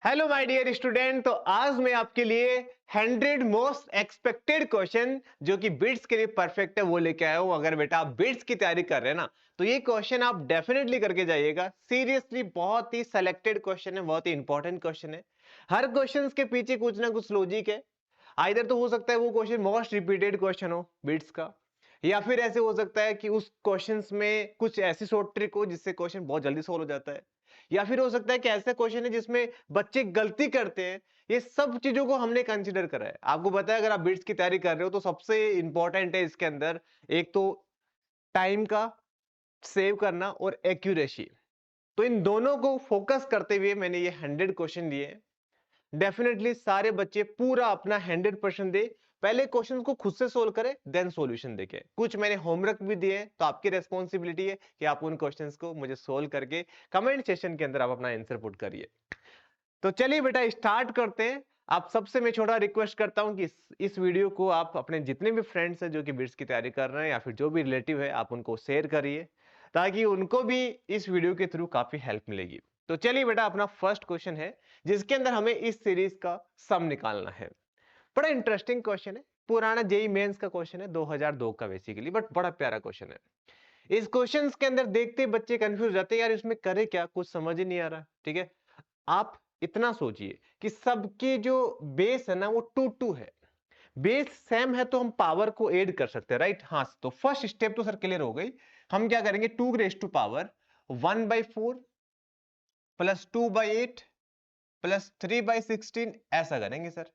Hello my dear student. तो आज मैं आपके लिए 100 मोस्ट एक्सपेक्टेड क्वेश्चन जो कि बिट्स के लिए परफेक्ट है वो लेके आया हूं। अगर बेटा आप बिट्स की तैयारी कर रहे हैं ना तो ये क्वेश्चन आप डेफिनेटली करके जाइएगा। सीरियसली बहुत ही सिलेक्टेड क्वेश्चन है, बहुत ही इंपॉर्टेंट क्वेश्चन है। हर क्वेश्चन के पीछे कुछ ना कुछ लॉजिक है। आइदर तो हो सकता है वो क्वेश्चन मोस्ट रिपीटेड क्वेश्चन हो बिट्स का, या फिर ऐसे हो सकता है कि उस क्वेश्चंस में कुछ ऐसी शॉर्ट ट्रिक हो जिससे क्वेश्चन बहुत जल्दी सोल्व हो जाता है, या फिर हो सकता है कि ऐसा क्वेश्चन है जिसमें बच्चे गलती करते हैं। ये सब चीजों को हमने कंसीडर करा है। आपको पता है अगर आप बिट्स की तैयारी कर रहे हो तो सबसे इंपॉर्टेंट है इसके अंदर एक तो टाइम का सेव करना और एक्यूरेसी। तो इन दोनों को फोकस करते हुए मैंने ये 100 क्वेश्चन लिए हैं। डेफिनेटली सारे बच्चे पूरा अपना 100% दे। पहले क्वेश्चन को खुद से सोल्व करें, देन सॉल्यूशन देखें। कुछ मैंने होमवर्क भी दिए हैं तो आपकी रेस्पॉन्सिबिलिटी है कि आप उन क्वेश्चंस को मुझे सोल्व करके कमेंट सेशन के अंदर आप अपना आंसर पुट करिए। तो चलिए बेटा स्टार्ट करते हैं। आप सबसे मैं छोटा रिक्वेस्ट करता हूं कि इस वीडियो को आप अपने जितने भी फ्रेंड्स हैं जो कि बिट्स की तैयारी कर रहे हैं या फिर जो भी रिलेटिव है आप उनको शेयर करिए, ताकि उनको भी इस वीडियो के थ्रू काफी हेल्प मिलेगी। तो चलिए बेटा अपना फर्स्ट क्वेश्चन है जिसके अंदर हमें इस सीरीज का सम निकालना है। बड़ा इंटरेस्टिंग क्वेश्चन है, पुराना जेई मेंस का क्वेश्चन है 2002 का बेसिकली, बट बड़ा प्यारा क्वेश्चन है। इस क्वेश्चन के अंदर देखते ही बच्चे कंफ्यूज जाते हैं, यार इसमें करे क्या, कुछ समझ ही नहीं आ रहा। ठीक है, आप इतना सोचिए कि सबकी जो बेस है ना वो 2 है। बेस सेम है तो हम पावर को ऐड कर सकते हैं, राइट। हाँ, तो फर्स्ट स्टेप तो सर क्लियर हो गई। हम क्या करेंगे, 2 raise to power 1/4 plus 2/8 plus 3/16 ऐसा करेंगे सर।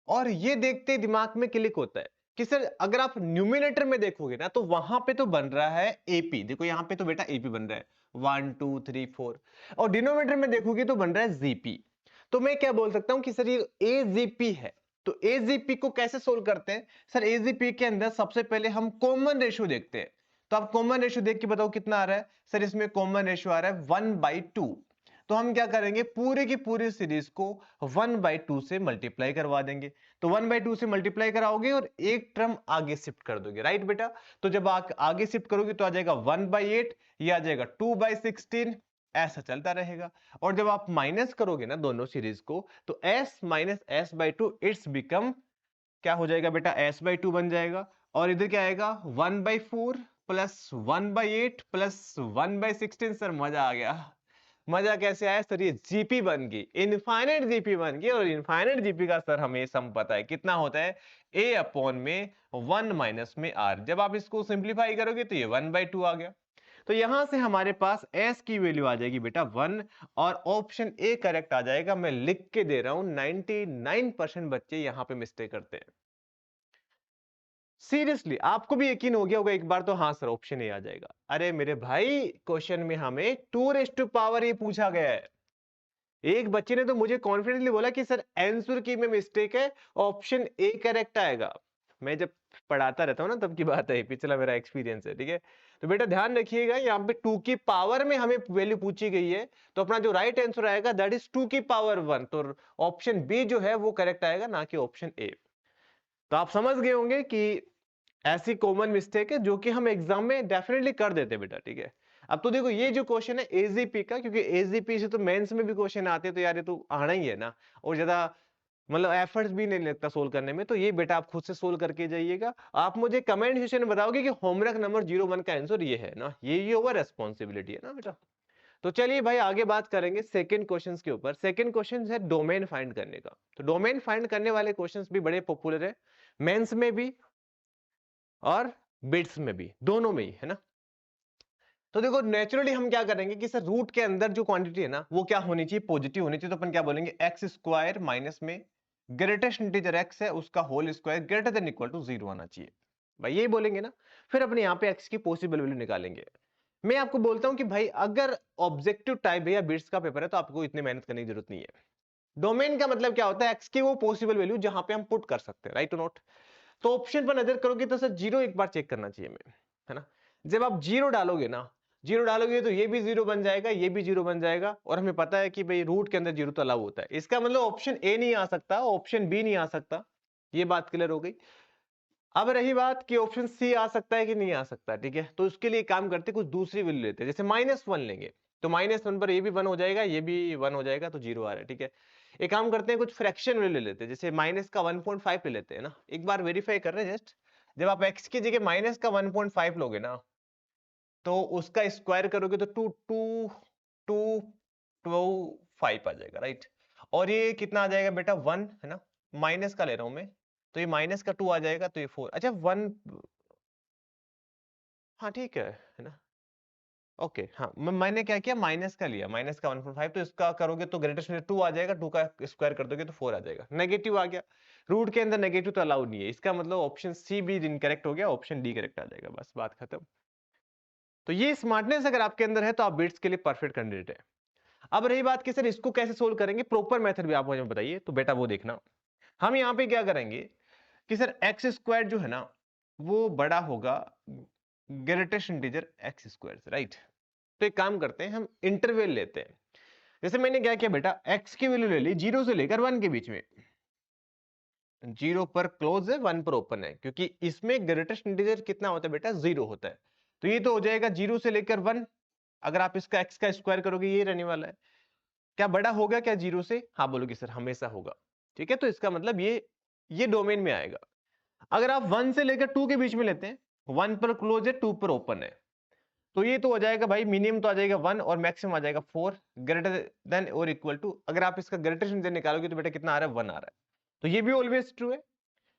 और ये देखते ही दिमाग में क्लिक होता है कि सर अगर आप न्यूमिनेटर में देखोगे ना तो वहां पे तो बन रहा है एपी। देखो यहां पे तो बेटा एपी बन रहा है 1 2 3 4, और डिनोमिनेटर में देखोगे तो बन रहा है जीपी। तो मैं क्या बोल सकता हूं कि सर ये एजीपी है। तो एजीपी को कैसे सोल्व करते हैं सर? एजीपी के अंदर सबसे पहले हम कॉमन रेशियो देखते हैं। तो आप कॉमन रेशियो देख के बताओ कितना आ रहा है सर? इसमें कॉमन रेशियो आ रहा है 1/2। तो हम क्या करेंगे, पूरे की पूरी सीरीज को 1/2 से मल्टीप्लाई करवा देंगे। तो 1/2 से मल्टीप्लाई कराओगे और एक टर्म आगे शिफ्ट कर दोगे, राइट बेटा। तो जब आप आगे शिफ्ट करोगे तो आ जाएगा 1/8, ये आ जाएगा 2/16, ऐसा चलता रहेगा। और जब आप माइनस करोगे ना दोनों सीरीज को तो s minus s/2 it's become क्या हो जाएगा बेटा, s/2 बन जाएगा। और इधर क्या आएगा 1/4 प्लस 1/8 प्लस 1/16। सर मजा आ गया। मजा कैसे आया सर? ये जीपी बन गई, इनफाइनाइट जीपी बन गई। और इनफाइनाइट जीपी का सर हमें सम पता है कितना होता है, a अपॉन में 1 माइनस में r। जब आप इसको सिंप्लीफाई करोगे तो ये 1/2 आ गया। तो यहां से हमारे पास s की वैल्यू आ जाएगी बेटा 1, और ऑप्शन ए करेक्ट आ जाएगा। मैं लिख के दे रहा हूं, 99% बच्चे यहां पे मिस्टेक करते हैं। सीरियसली आपको भी यकीन हो गया होगा एक बार तो, हाँ सर ऑप्शन ए आ जाएगा। अरे मेरे भाई क्वेश्चन में हमें 2 रेज टू पावर ए पूछा गया है। एक बच्चे ने तो मुझे कॉन्फिडेंटली बोला कि सर आंसर की में मिस्टेक है, ऑप्शन ए करेक्ट आएगा। मैं जब पढ़ाता रहता हूं ना तब की बात है, पिछला मेरा एक्सपीरियंस है। ठीक है, तो बेटा ध्यान रखिएगा यहाँ पे 2 की पावर में हमें वैल्यू पूछी गई है, तो अपना जो राइट आंसर आएगा दैट इज 2 की पावर 1। तो ऑप्शन बी जो है वो करेक्ट आएगा, ना कि ऑप्शन ए। तो आप समझ गए होंगे कि ऐसी कॉमन मिस्टेक है जो कि हम एग्जाम में डेफिनेटली कर देते हैं बेटा। ठीक है, अब तो देखो ये जो क्वेश्चन है एजीपी का, क्योंकि एजीपी से तो मेंस में भी क्वेश्चन आते हैं, तो यार ये तो आना ही है ना। और ज्यादा मतलब एफर्ट्स भी नहीं लगता सोल्व करने में। तो ये बेटा आप खुद से सोल्व करके जाइएगा। आप मुझे कमेंट सेक्शन में बताओगे कि होमवर्क नंबर 01 का आंसर ये है ना, ये ओवर रेस्पॉन्सिबिलिटी है ना बेटा। तो चलिए भाई आगे बात करेंगे सेकंड क्वेश्चंस के ऊपर। सेकंड क्वेश्चन है डोमेन फाइंड करने का। तो डोमेन फाइंड करने वाले क्वेश्चंस भी बड़े पॉपुलर है, मेंस में भी और बिट्स में भी, दोनों में ही है ना। तो देखो नेचुरली हम क्या करेंगे कि सर रूट के अंदर जो क्वांटिटी है ना वो क्या होनी चाहिए, पॉजिटिव होनी चाहिए। तो अपन क्या बोलेंगे, एक्स स्क्वायर माइनस में ग्रेटेस्ट इंटीजर एक्स है उसका whole square greater than equal to 0 आना चाहिए। भाई यही बोलेंगे ना। फिर अपने यहाँ पे एक्स की पॉसिबल वैल्यू निकालेंगे। मैं आपको बोलता हूं कि भाई अगर ऑब्जेक्टिव टाइप है या बिट्स का पेपर है तो आपको इतनी मेहनत करने की जरूरत नहीं है। डोमेन का मतलब क्या होता है, एक्स की वो पॉसिबल वैल्यू जहां पे हम पुट कर सकते हैं, राइट टू नोट। तो ऑप्शन पर नजर करोगे तो सर जीरो एक बार चेक करना चाहिए हमें, है ना। जब आप जीरो डालोगे ना, जीरो डालोगे तो ये भी जीरो बन जाएगा, ये भी जीरो बन जाएगा। और हमें पता है कि भाई रूट के अंदर जीरो तो अलाउ होता है। इसका मतलब ऑप्शन ए नहीं आ सकता, ऑप्शन बी नहीं आ सकता। ये बात क्लियर हो गई। अब रही बात कि ऑप्शन सी आ सकता है कि नहीं आ सकता। ठीक है, तो उसके लिए काम करते कुछ दूसरी वैल्यू लेते हैं, जैसे -1 लेंगे। तो -1 पर ये भी 1 हो जाएगा, ये भी 1 हो जाएगा, तो 0 आ रहा है। ठीक है, एक काम करते हैं, कुछ फ्रैक्शन वैल्यू ले लेते हैं, जैसे माइनस का 1.5 ले लेते हैं ना, एक बार वेरीफाई कर रहे हैं जस्ट। जब आप x की जगह माइनस का 1.5 लोगे ना, तो उसका स्क्वायर करोगे तो 2 आ जाएगा, राइट। और ये कितना आ जाएगा बेटा, 1 है ना, माइनस का ले रहा हूं मैं, तो ये माइनस का 2 आ जाएगा, तो ये 4। अच्छा 1, हाँ ठीक है ना, ओके। हाँ मैंने क्या किया, माइनस का लिया, माइनस का 1.5, तो इसका करोगे तो ग्रेटेस्ट में 2 आ जाएगा, 2 का स्क्वायर कर दोगे तो 4 आ जाएगा। नेगेटिव आ गया, रूट के अंदर नेगेटिव तो अलाउड नहीं है, इसका मतलब ऑप्शन सी भी इनकरेक्ट हो गया, ऑप्शन डी करेक्ट आ जाएगा, बस बात खत्म। तो ये स्मार्टनेस अगर आपके अंदर है तो आप बिट्स के लिए परफेक्ट कैंडिडेट है। अब रही बात कि सर इसको कैसे सोल्व करेंगे, प्रॉपर मेथड भी आप मुझे बताइए, तो बेटा वो देखना, हम यहाँ पे क्या करेंगे कि सर एक्स स्क्वायर जो है ना, वो बड़ा होगा ग्रेटेस्ट इंटीजर एक्स स्क्वायर से, राइट। तो एक काम करते हैं, हम इंटरवल लेते हैं। जैसे मैंने क्या किया बेटा, x की वैल्यू ले ली 0 से लेकर 1 के बीच में, 0 पर क्लोज है, 1 पर ओपन है, क्योंकि इसमें ग्रेटेस्ट इंटीजर कितना होता है बेटा, 0 होता है। तो ये तो हो जाएगा 0 से लेकर 1, अगर आप इसका x का स्क्वायर करोगे ये रहने वाला है। क्या बड़ा होगा क्या 0 से, हाँ बोलोगे सर हमेशा होगा। ठीक है, तो इसका मतलब ये डोमेन में आएगा। अगर आप 1 से लेकर 2 के बीच में लेते हैं, 1 पर क्लोज है, 2 पर ओपन है, तो ये तो हो जाएगा भाई, मिनिमम तो आ जाएगा 1 और मैक्सिमम आ जाएगा 4, ग्रेटर देन और इक्वल टू, अगर आप इसका ग्रेटेस्ट इंटीजर निकालोगे तो बेटा कितना आ रहा है, 1 आ रहा है। तो ये भी ऑलवेज ट्रू है।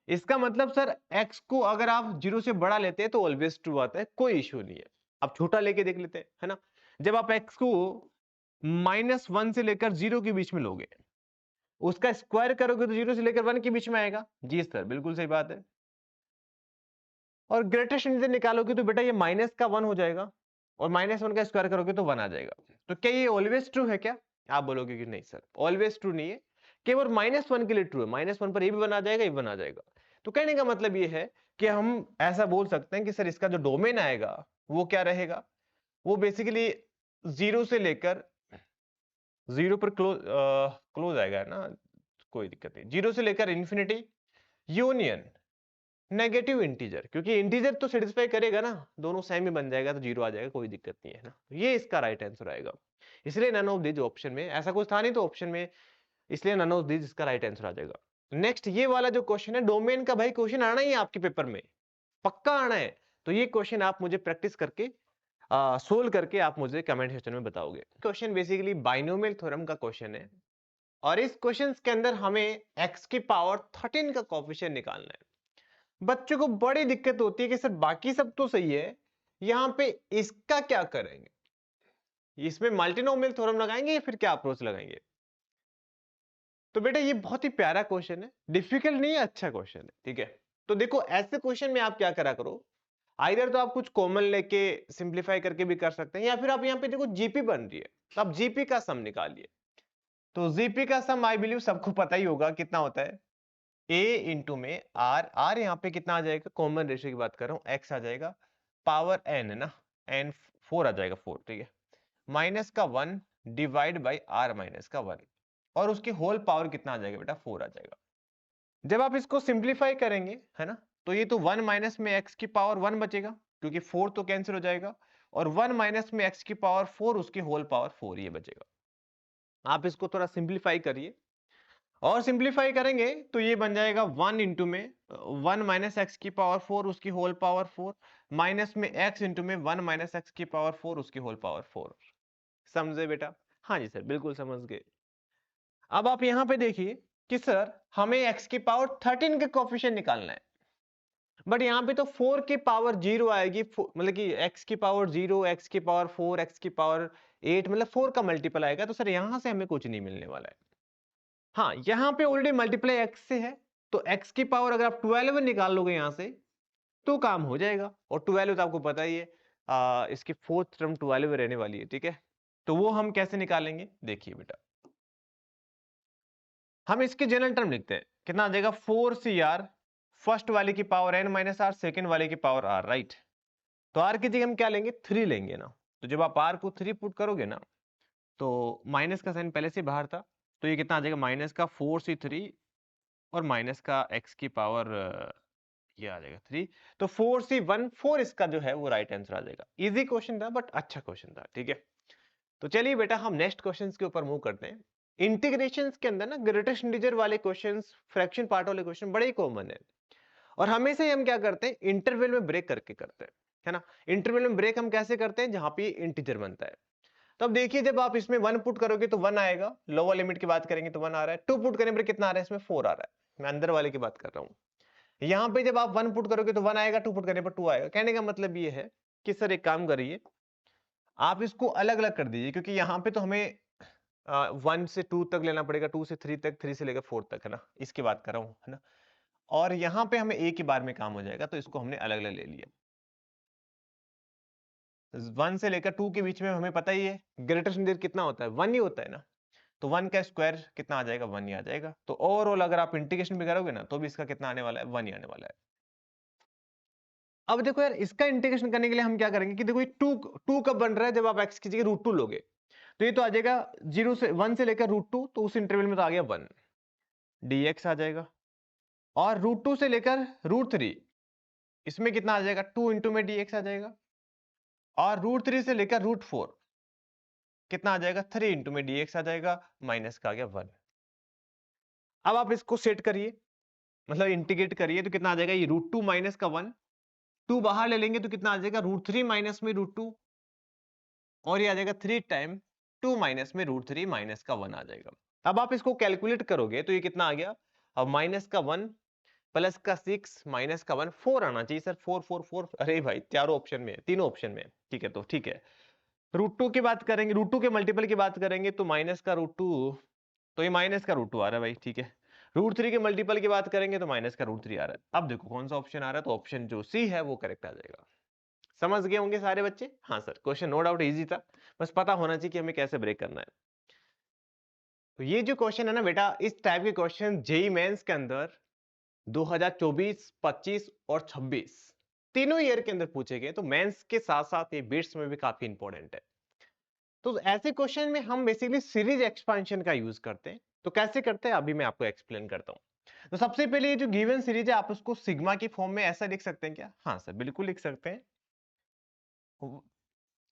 इसका मतलब सर x को अगर आप 0 से बड़ा लेते हैं तो ऑलवेज ट्रू आता है, कोई इश्यू नहीं है। अब छोटा लेके देख लेते हैं, है ना। जब आप x को -1 से लेकर 0 के बीच में लोगे, उसका स्क्वायर करोगे तो 0 से लेकर 1 के बीच में आएगा। जी सर बिल्कुल सही बात है। और ग्रेटेस्ट इंटीजर निकालोगे तो बेटा ये माइनस का 1 हो जाएगा, और -1 का स्क्वायर करोगे तो 1 आ जाएगा। तो क्या ये ऑलवेज ट्रू है क्या, आप बोलोगे कि नहीं सर ऑलवेज ट्रू नहीं है, केवल -1 के लिए ट्रू है। -1 पर ये भी 1 आ जाएगा, ये 1 आ जाएगा। तो कहने का मतलब ये है कि हम ऐसा बोल सकते हैं कि सर इसका जो डोमेन आएगा वो क्या रहेगा, वो बेसिकली 0 से लेकर 0 पर क्लोज आएगा ना, कोई दिक्कत नहीं, 0 से लेकर इंफिनिटी यूनियन नेगेटिव इंटीजर, क्योंकि इंटीजर तो सेटिस्फाई करेगा ना, दोनों सेम ही बन जाएगा, तो 0 आ जाएगा, कोई दिक्कत नहीं है ना। ये इसका राइट आंसर आएगा। इसलिए नन ऑफ दीज ऑप्शन में, ऐसा कुछ था नहीं तो ऑप्शन में, इसलिए नन ऑफ दीज इसका राइट आंसर आ जाएगा। नेक्स्ट ये वाला जो क्वेश्चन है, डोमेन का भाई क्वेश्चन आना ही है आपके पेपर में, पक्का आना है। तो ये क्वेश्चन आप मुझे प्रैक्टिस करके सोल्व करके आप मुझे कमेंट सेक्शन में बताओगे। क्वेश्चन बेसिकली बाइनोमियल थ्योरम का क्वेश्चन है, और इस क्वेश्चन के अंदर हमें x की पावर 13 का कोफिशिएंट निकालना है। बच्चों को बड़ी दिक्कत होती है कि सर बाकी सब तो सही है, यहां पे इसका क्या करेंगे, इसमें मल्टीनोमियल थ्योरम लगाएंगे या फिर क्या अप्रोच लगाएंगे। तो बेटा ये बहुत ही प्यारा क्वेश्चन है, डिफिकल्ट नहीं है, अच्छा क्वेश्चन है। ठीक है, तो देखो ऐसे क्वेश्चन में आप क्या करा करो, आइदर तो आप कुछ कॉमन लेके सिंप्लीफाई करके भी कर सकते हैं, या फिर आप यहाँ पे देखो जीपी बन रही है, तो आप जीपी का सम निकालिए। तो जीपी का सम आई बिलीव सबको पता ही होगा कितना होता है, a इंटू में आर यहाँ पे कितना आ जाएगा, कॉमन रेशियो की बात कर रहा हूँ, x आ जाएगा पावर n है ना, n 4 आ जाएगा 4, ठीक है, माइनस का 1 डिवाइड बाई r माइनस का 1, और उसकी होल पावर कितना आ जाएगा बेटा, 4 आ जाएगा। जब आप इसको सिंप्लीफाई करेंगे है ना, तो ये तो 1 माइनस में x की पावर 1 बचेगा, क्योंकि 4 तो कैंसिल हो जाएगा, और 1 माइनस में x की पावर 4, उसकी होल पावर 4 ये बचेगा। आप इसको थोड़ा सिंप्लीफाई करिए, और सिंप्लीफाई करेंगे तो ये बन जाएगा 1 इंटू में 1 माइनस एक्स की पावर 4, उसकी होल पावर 4, माइनस में x इंटू में 1 माइनस एक्स की पावर 4, उसकी होल पावर 4। समझे बेटा, हाँ जी सर बिल्कुल समझ गए। अब आप यहां पे देखिए कि सर हमें x की पावर 13 के कोफिशिएंट निकालना है, बट यहाँ पे तो 4 की पावर 0 आएगी, मतलब कि x की पावर 0, x की पावर 4, x की पावर 8, मतलब 4 का मल्टीपल आएगा, तो सर यहां से हमें कुछ नहीं मिलने वाला है। हाँ यहां पे ऑलरेडी मल्टीप्लाई x से है, तो x की पावर अगर आप 12 निकाल लोगे यहां से तो काम हो जाएगा, और 12 तो आपको पता ही है, इसकी फोर्थ टर्म 12 रहने वाली है। ठीक है, तो वो हम कैसे निकालेंगे, देखिए बेटा, हम इसके जनरल टर्म लिखते हैं, कितना आ जाएगा 4 CR, फर्स्ट वाले की power n minus r, second वाले की पावर r, राइट। तो r की जगह हम क्या लेंगे, 3 लेंगे ना, तो जब आप r को 3 पुट करोगे ना, तो माइनस का साइन पहले से बाहर था, तो ये कितना आ जाएगा, माइनस का 4C3 और माइनस का x की पावर ये आ जाएगा 3, तो 4C1 4 इसका जो है वो राइट आंसर आ जाएगा। इजी क्वेश्चन था बट अच्छा क्वेश्चन था। ठीक है, तो चलिए बेटा हम नेक्स्ट क्वेश्चंस के ऊपर मूव करते हैं। इंटीग्रेशंस के अंदर ना ग्रेटेस्ट इंटीजर वाले क्वेश्चंस, फ्रैक्शन पार्ट वाले क्वेश्चन बड़े ही कॉमन है और हमेशा ही हम क्या करते हैं, इंटरवल में ब्रेक करके करते हैं, है ना। इंटरवल में ब्रेक हम कैसे करते हैं, जहां पे इंटीजर बनता है। तो अब देखिए जब आप इसमें 1 पुट करोगे तो 1 आएगा, लोअर लिमिट की बात करेंगे तो 1 आ रहा है, 2 पुट करने पर कितना आ रहा है, इसमें 4 आ रहा है। मैं अंदर वाले की बात कर रहा हूं। यहाँ पे जब आप 1 पुट करोगे तो 1 आएगा, 2 पुट करने पर 2 आएगा। कहने का मतलब ये है कि सर एक काम करिए, आप इसको अलग अलग कर दीजिए, क्योंकि यहाँ पे तो हमें 1 से 2 तक लेना पड़ेगा, 2 से 3 तक, 3 से लेकर 4 तक, है ना, इसकी बात कर रहा हूँ, है ना। और यहाँ पे हमें एक ही बार में काम हो जाएगा, तो इसको हमने अलग अलग ले लिया। 1 से लेकर 2 के बीच में हमें पता ही है ग्रेटेस्ट इंटीजर कितना होता है, 1 ही होता है ना। तो 1 का स्क्वायर कितना आ जाएगा, 1 ही आ जाएगा। तो ओवरऑल अगर आप इंटीग्रेशन भी करोगे ना तो भी इसका कितना आने वाला है, 1 ही आने वाला है। अब देखो यार, इसका इंटीग्रेशन करने के लिए हम क्या करेंगे कि देखो ये 2 कब बन रहा है, जब आप x की जगह √2 लोगे तो ये तो आ जाएगा 0 से 1 से लेकर √2, तो उस इंटरवल में तो आ गया 1 dx आ जाएगा। और √2 से लेकर √3, इसमें कितना आ जाएगा, 2 इंटू में dx आ जाएगा। और √3 से लेकर √4 कितना आ जाएगा, 3 इंटू में dx आ जाएगा, माइनस का आ गया 1। अब आप इसको सेट करिए, मतलब इंटीग्रेट करिए, तो कितना आ जाएगा, ये √2 माइनस का 1, 2 बाहर ले लेंगे तो कितना आ जाएगा, √3 माइनस में √2, और ये आ जाएगा 3 टाइम 2 माइनस में √3 माइनस का 1 आ जाएगा। अब आप इसको कैलकुलेट करोगे तो ये कितना आ गया, अब माइनस का 1 प्लस का 6 माइनस का 1, 4 आना चाहिए सर, 4 4 4। अरे भाई चारों ऑप्शन में, तीनों ऑप्शन में, ठीक है। तो ठीक है, √2 की बात करेंगे, √2 के मल्टीपल की बात करेंगे तो माइनस का √2, तो ये माइनस का √2 आ रहा है भाई, ठीक है। √3 के मल्टीपल की बात करेंगे तो माइनस का √3 आ रहा है। अब देखो कौन सा ऑप्शन आ रहा है, तो ऑप्शन जो सी है वो करेक्ट आ जाएगा। समझ गए होंगे सारे बच्चे? हाँ sir, question no doubt easy था, बस पता होना चाहिए कि हमें कैसे ब्रेक करना है। तो ये जो क्वेश्चन है ना बेटा, इस टाइप के क्वेश्चन जेईई मेंस के अंदर 2024, 25 और 26 तीनों ईयर के अंदर पूछे गए। तो मेंस के साथ साथ ये बिट्स में भी काफी इंपॉर्टेंट है। तो ऐसे क्वेश्चन में हम बेसिकली सीरीज एक्सपेंशन का यूज करते हैं। तो कैसे करते हैं अभी मैं आपको एक्सप्लेन करता हूं। तो सबसे पहले ये जो गिवन सीरीज है, आप उसको सिग्मा की फॉर्म में ऐसा लिख सकते हैं क्या? हाँ सर, बिल्कुल लिख सकते हैं।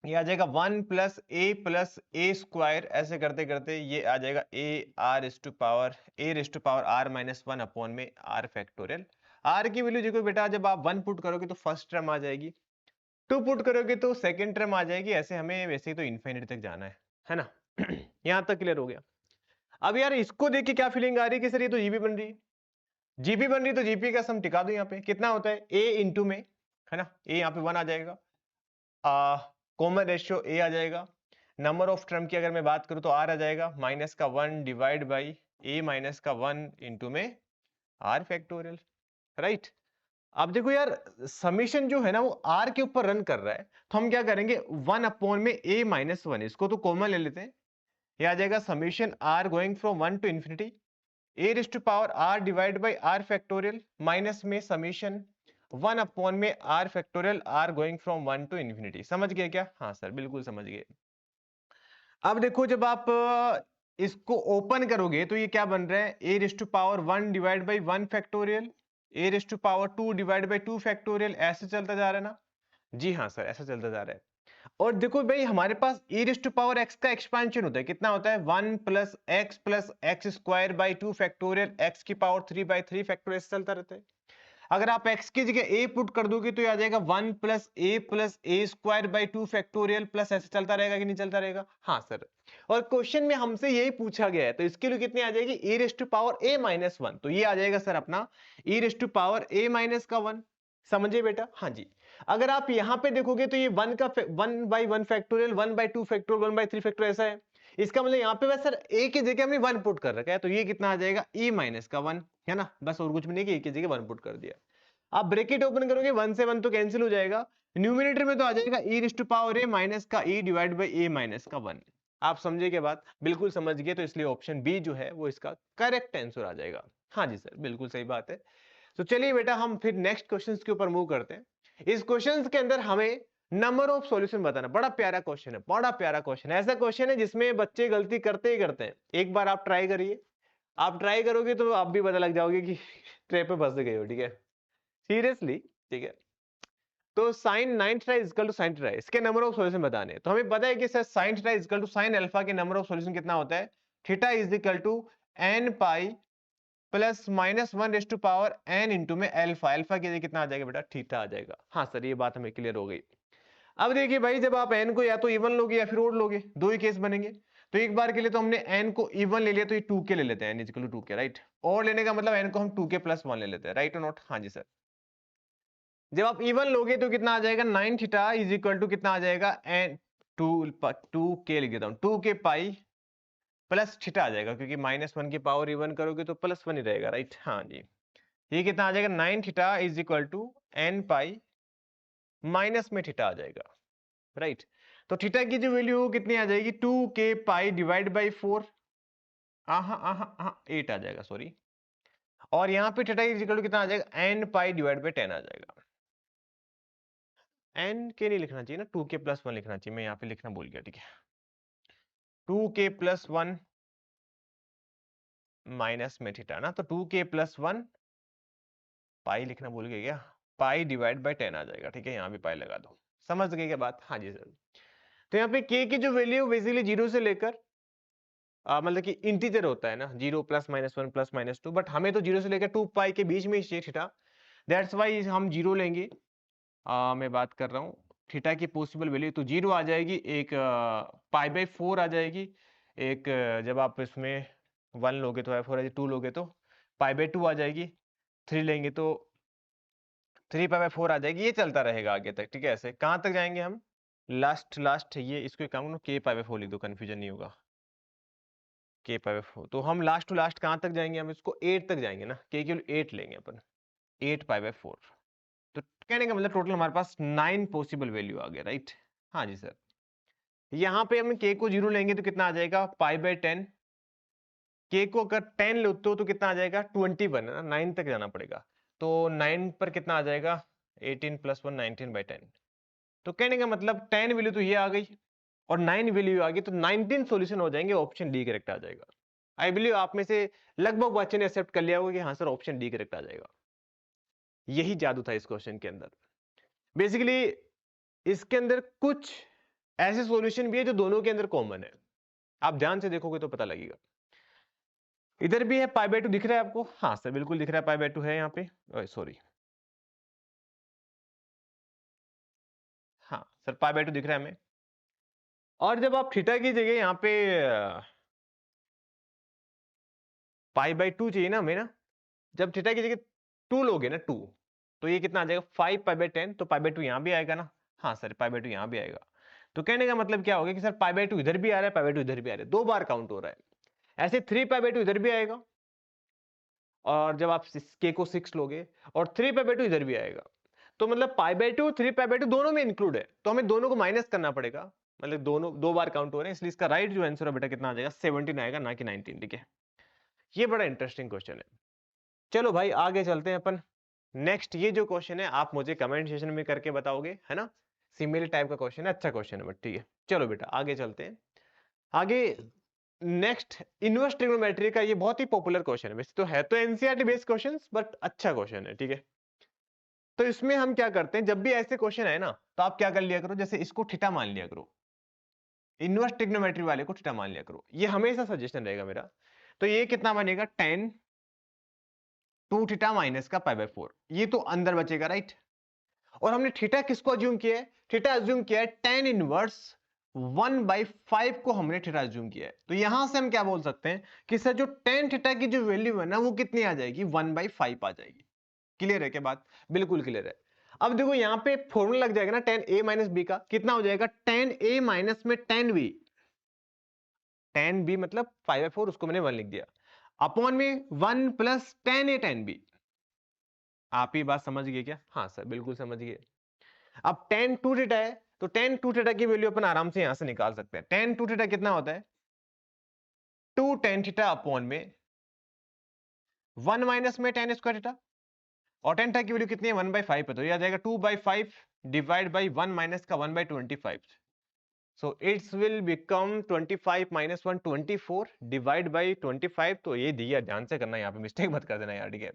ये आ जाएगा 1 प्लस ए स्क्वायर, ऐसे करते करते ये आ जाएगा A raise to power R minus 1 upon में आर फैक्टोरियल। आर की वैल्यू देखो बेटा, जब आप 1 पुट करोगे तो फर्स्ट टर्म आ जाएगी, 2 पुट करोगे तो सेकंड टर्म आ जाएगी। ऐसे हमें वैसे ही तो इनफिनिटी तक जाना है ना। यहां तक क्लियर हो गया। अब यार इसको देख के क्या फीलिंग आ रही है कि सर ये तो जीबी बन रही है, जीपी बन रही है, तो जीपी का सम टिका दो। यहाँ पे कितना होता है, ए इंटू में, है ना, ए यहाँ पे 1 आ जाएगा, कॉमन रेशियो ए आ जाएगा। नंबर ऑफ टर्म की अगर मैं बात करूं तो आर आ जाएगा, माइनस का 1 डिवाइड बाई ए माइनस का 1 इंटू में आर फैक्टोरियल, राइट। अब देखो यार, समीशन जो है ना वो आर के ऊपर रन कर रहा है, तो हम क्या करेंगे, 1 अपॉन में ए माइनस 1, इसको तो कॉमन ले लेते हैं। ये आ जाएगा summation r going from 1 to infinity a raise to power r divide by r factorial, minus में समीशन 1 अपॉन में are factorial r going from 1 to infinity. समझ गए क्या? हाँ सर, बिल्कुल समझ गए। अब देखो जब आप इसको ओपन करोगे तो ये क्या बन रहा है, A raise to power 1 divide by 1 factorial, A raise to power 2 divide by 2 factorial, ऐसे चलता जा रहा है ना। जी हाँ सर, ऐसा चलता जा रहा है। और देखो भाई, हमारे पास e raise to power x का एक्सपेंशन होता है, कितना होता है, 1 plus x square by 2 factorial x की पावर 3 बाई 3 फैक्टोरियल चलता रहता है। अगर आप x की जगह a पुट कर दोगे तो ये आ जाएगा 1 plus a square by 2 factorial plus ऐसे चलता रहेगा कि नहीं चलता रहेगा? हाँ सर। और क्वेश्चन में हमसे यही पूछा गया है, तो इसके लिए कितनी आ जाएगी, e raise to power a minus 1, तो ये आ जाएगा सर अपना e raise to power a minus का 1। समझे बेटा? हाँ जी। अगर आप यहां पे देखोगे तो ये 1 का 1 by 1 factorial, 1 by 2 factorial, 1 by 3 factorial, ऐसा है। इसका मतलब यहाँ पे बस सर a की जगह हमने 1 पुट कर रखा है, तो ये कितना आ जाएगा, e माइनस का 1, है ना, बस और कुछ भी नहीं कि a की जगह 1 पुट कर दिया। आप ब्रैकेट ओपन करोगे, 1 से 1 तो कैंसिल हो जाएगा, न्यूमरेटर में तो आ जाएगा e raise to power a minus का e divide by a minus का 1। आप समझे के बात? बिल्कुल समझ गए, तो इसलिए ऑप्शन बी जो है वो इसका करेक्ट आंसर आ जाएगा। हाँ जी सर, बिल्कुल सही बात है। तो चलिए बेटा हम फिर नेक्स्ट क्वेश्चंस के ऊपर मूव करते हैं। इस क्वेश्चंस के अंदर हमें नंबर ऑफ सॉल्यूशन बताना। बड़ा प्यारा क्वेश्चन है, बड़ा प्यारा क्वेश्चन है। ऐसा क्वेश्चन है जिसमें बच्चे गलती करते ही करते हैं। एक बार आप ट्राई करिए, आप ट्राई करोगे तो आप भी पता लग जाओगे कि ट्रैप पे फंस गए हो, ठीक है, सीरियसली, ठीक है। तो sine 9 theta is equal to sine theta, इसके नंबर ऑफ सॉल्यूशन बताने हैं। तो हमें पता है कि sir sine theta is equal to sine alpha के नंबर ऑफ सॉल्यूशन कितना होता है, theta is equal to n pi plus minus 1 raise to power n into में अल्फा, अल्फा की जगह कितना आ जाएगा बेटा, थीटा आ जाएगा। हाँ सर ये बात हमें क्लियर हो गई। अब देखिए भाई, जब आप n को या तो इवन लोगे या फिर ओड लोगे, दो ही केस बनेंगे। तो एक बार के लिए तो हमने n को इवन ले लिया, तो ये 2k ले लेते हैं, n is equal to 2k, right. और लेने का मतलब n को हम 2k प्लस 1 ले लेते हैं, राइट और नॉट। हाँ जी सर। जब आप इवन लोगे तो कितना आ जाएगा, 9 थीटा इज इक्वल टू कितना आ जाएगा, n 2k लिख देता हूं, 2k पाई प्लस थीटा आ जाएगा, क्योंकि -1 की पावर इवन करोगे तो +1 ही रहेगा, राइट। हाँ जी, ये कितना आ जाएगा, 9 theta is equal to n pi minus में थीटा आ जाएगा, राइट। तो थीटा की जो वैल्यू कितनी आ जाएगी, 2k पाई डिवाइड बाई 4, 8 आ जाएगा, सॉरी। और यहाँ पे थीटा इज इक्वल टू कितना आ जाएगा, n पाई डिवाइड बाई 10 आ जाएगा। n के नहीं लिखना चाहिए ना, 2k प्लस 1 लिखना चाहिए, मैं यहाँ पे लिखना भूल गया, ठीक है। 2k प्लस 1 माइनस में थीटा ना, तो 2k प्लस 1 पाई लिखना भूल गया क्या, पाई डिवाइड बाय 10 आ जाएगा, ठीक है। यहाँ भी पाई लगा दो, समझ गए क्या बात। हाँ जी सर। तो यहाँ पे k की जो वैल्यू बेसिकली 0 से लेकर मतलब कि इंटीजर होता है ना, 0 प्लस -1 प्लस -2, बट हमें तो 0 से लेकर 2 पाई के बीच में ही चाहिए थीटा, दैट्स वाई हम 0 लेंगे। मैं बात कर रहा हूँ थीटा की पॉसिबल वैल्यू, तो 0 आ जाएगी, एक पाई बाई 4 आ जाएगी, एक जब आप इसमें 1 लोगे तो 4 आ जाएगी, 2 लोगे तो पाई बाई 2 आ जाएगी, 3 लेंगे तो 3 पाई बाई 4 आ जाएगी। ये चलता रहेगा आगे तक, ठीक है। ऐसे कहाँ तक जाएंगे हम, लास्ट ये इसको काम k पाई बाई 4 लिख दो, कंफ्यूजन नहीं होगा, k पाई बाई 4। तो हम लास्ट टू लास्ट कहाँ तक जाएंगे, हम इसको 8 तक जाएंगे ना, k की वैल्यू 8 लेंगे अपन, 8 पाई बाई 4। तो कहने का मतलब टोटल हमारे पास 9 पॉसिबल वैल्यू आ गया, राइट। हाँ जी सर। यहाँ पे हम k को 0 लेंगे तो कितना आ जाएगा, पाई बाई 10। k को अगर 10 लेते हो तो कितना आ जाएगा, 21 है ना, 9 तक जाना पड़ेगा। तो 9 पर कितना आ जाएगा, 18 प्लस 1 19 बाई 10। तो कहने का मतलब 10 वैल्यू तो ये आ गई और 9 वैल्यू आ गई, तो 19 सॉल्यूशन हो जाएंगे, ऑप्शन डी करेक्ट आ जाएगा। आई बिलीव आप में से लगभग बच्चे ने एक्सेप्ट कर लिया होगा कि हाँ सर ऑप्शन डी करेक्ट आ जाएगा। यही जादू था इस क्वेश्चन के अंदर। बेसिकली इसके अंदर कुछ ऐसे सॉल्यूशन भी है जो दोनों के अंदर कॉमन है, आप ध्यान से देखोगे तो पता लगेगा। इधर भी है पाई बाई 2 दिख रहा है आपको, हाँ सर बिल्कुल दिख रहा है, पाई बाई 2 है यहाँ पे, सॉरी हाँ सर पाई बाई 2 दिख रहा है हमें। और जब आप थीटा की जगह यहाँ पे पाई बाई 2 चाहिए ना हमें ना, जब थीटा की जगह 2 लोगे ना 2, तो ये कितना आ जाएगा, 5 पाई बाई 10, तो पाई बाई 2 यहाँ भी आएगा ना। हाँ सर पाई बाई 2 यहाँ भी आएगा। तो कहने का मतलब क्या हो गया कि सर पाई बाई 2 इधर भी आ रहा है, पाई बाई 2 इधर भी आ रहा है, 2 बार काउंट हो रहा है। ऐसे 3 पाई बाई 2 इधर भी आएगा, और जब आप k को 6 लोगे और 3 पाई बाई 2 इधर भी आएगा, तो मतलब पाई बाई 2 3 पाई बाई 2 दोनों में इंक्लूड है, तो हमें दोनों को माइनस करना पड़ेगा, मतलब दोनों 2 बार काउंट हो रहे हैं, इसलिए इसका राइट जो आंसर है बेटा कितना आ जाएगा, 17 आएगा, ना कि 19, ठीक है। ये बड़ा इंटरेस्टिंग क्वेश्चन है। चलो भाई आगे चलते हैं अपन। नेक्स्ट ये जो क्वेश्चन है आप मुझे कमेंट सेक्शन में करके बताओगे, है ना। सिमिलर टाइप का क्वेश्चन है, अच्छा क्वेश्चन है, बट ठीक है। चलो बेटा आगे चलते हैं। आगे नेक्स्ट इनवर्स ट्रिग्नोमेट्री का, ये बहुत ही पॉपुलर क्वेश्चन है, वैसे तो है तो एनसीईआरटी बेस्ड क्वेश्चंस, बट अच्छा क्वेश्चन है, ठीक है। तो इसमें हम क्या करते हैं, जब भी ऐसे क्वेश्चन है ना, तो आप क्या कर लिया करो, जैसे इसको थीटा मान लिया करो, इनवर्स ट्रिग्नोमेट्री वाले को थीटा मान लिया करो, ये हमेशा सजेशन रहेगा मेरा। तो ये कितना बनेगा, 10 2 थीटा माइनस का पाई बाई 4, ये तो अंदर बचेगा, राइट। और हमने थीटा किसको अज्यूम किया है, थीटा अज्यूम किया है tan इनवर्स 1/5 को हमने थीटा अज्यूम किया है। तो यहां से हम क्या बोल सकते हैं कि सर जो tan थीटा की जो वैल्यू है ना, वो कितनी आ जाएगी, 1/5 आ जाएगी। क्लियर है क्या बात, बिल्कुल क्लियर है। अब देखो यहाँ पे फॉर्मूला लग जाएगा ना tan a माइनस बी का, कितना हो जाएगा, tan a माइनस में tan b, tan b मतलब 5/4, उसको मैंने 1 लिख दिया, अपॉन में 1 plus tan a tan b। आप ही बात समझ गए क्या, हाँ सर बिल्कुल समझ गए। अब tan 2 थीटा है, तो tan 2 थीटा की वैल्यू अपन आराम से यहां से निकाल सकते हैं। tan 2 थीटा कितना होता है, 2 tan थीटा अपॉन में 1 माइनस में tan स्क्वायर थीटा, और tan थीटा की वैल्यू कितनी है, 1/5 है, तो ये आ जाएगा 2/5 डिवाइड बाई 1 माइनस का 1/25। So it's will become 25 minus 1 24 divide by 25। तो ये दिया, ध्यान से करना, यहाँ पे मिस्टेक मत कर देना यार, ठीक है।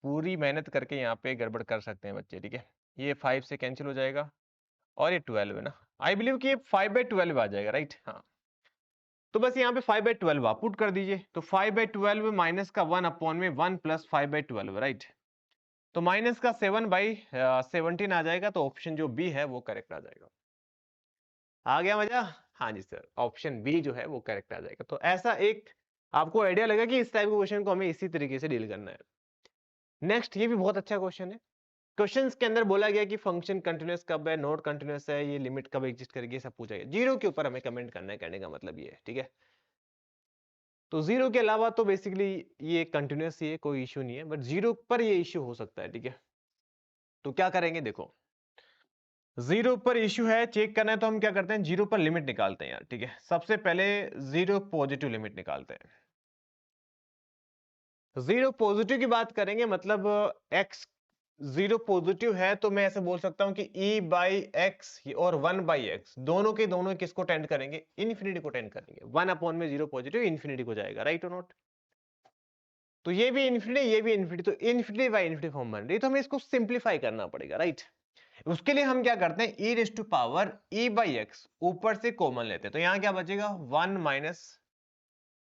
पूरी मेहनत करके यहाँ पे गड़बड़ कर सकते हैं बच्चे, ठीक है। ये 5 से कैंसिल हो जाएगा और ये 12 है ना, आई बिलीव कि ये 5/12 आ जाएगा, राइट। हाँ, तो बस यहाँ पे 5/12 आप पुट कर दीजिए, तो 5/12 माइनस का 1 अपॉन में 1 प्लस 5/12, राइट। तो माइनस का 7/17 आ जाएगा, तो ऑप्शन जो बी है वो करेक्ट आ जाएगा। आ गया मजा? हाँ जी सर, ऑप्शन बी जो है वो करेक्ट आ जाएगा। तो ऐसा एक आपको आइडिया लगा कि इस टाइप के क्वेश्चन को हमें इसी तरीके से डील करना है। नेक्स्ट, ये भी बहुत अच्छा क्वेश्चन है। क्वेश्चंस के अंदर बोला गया कि फंक्शन कंटीन्यूअस कब है, नॉट कंटीन्यूअस है, ये लिमिट कब एग्जिस्ट करेगी, सब पूछा गया। जीरो के ऊपर हमें कमेंट करना है, कहने का मतलब ये है, ठीक है। तो जीरो के अलावा तो बेसिकली ये कंटिन्यूअस ही है, कोई इश्यू नहीं है, बट जीरो पर ये इश्यू हो सकता है, ठीक है। तो क्या करेंगे, देखो जीरो पर इश्यू है, चेक करना है, तो हम क्या करते हैं, जीरो पर लिमिट निकालते हैं यार, ठीक है। सबसे पहले जीरो पॉजिटिव लिमिट निकालते हैं। जीरो पॉजिटिव की बात करेंगे, मतलब एक्स जीरो पॉजिटिव है, तो मैं ऐसे बोल सकता हूं कि e बाई एक्स और 1/x दोनों के दोनों किसको टेंड करेंगे, इन्फिनिटी को टेंड करेंगे। 1 अपॉन में जीरो पॉजिटिव इन्फिनिटी को जाएगा, राइट और नॉट। तो ये भी इन्फिनिटी, ये भी इन्फिनिटी, तो इन्फिनिटी बाई इन्फिनिटी फॉर्म बन रही है, तो हमें इसको सिंप्लीफाई करना पड़ेगा, राइट। उसके लिए हम क्या करते हैं, e raise to power e by x ऊपर से कॉमन लेते हैं, तो यहां क्या बचेगा, 1 माइनस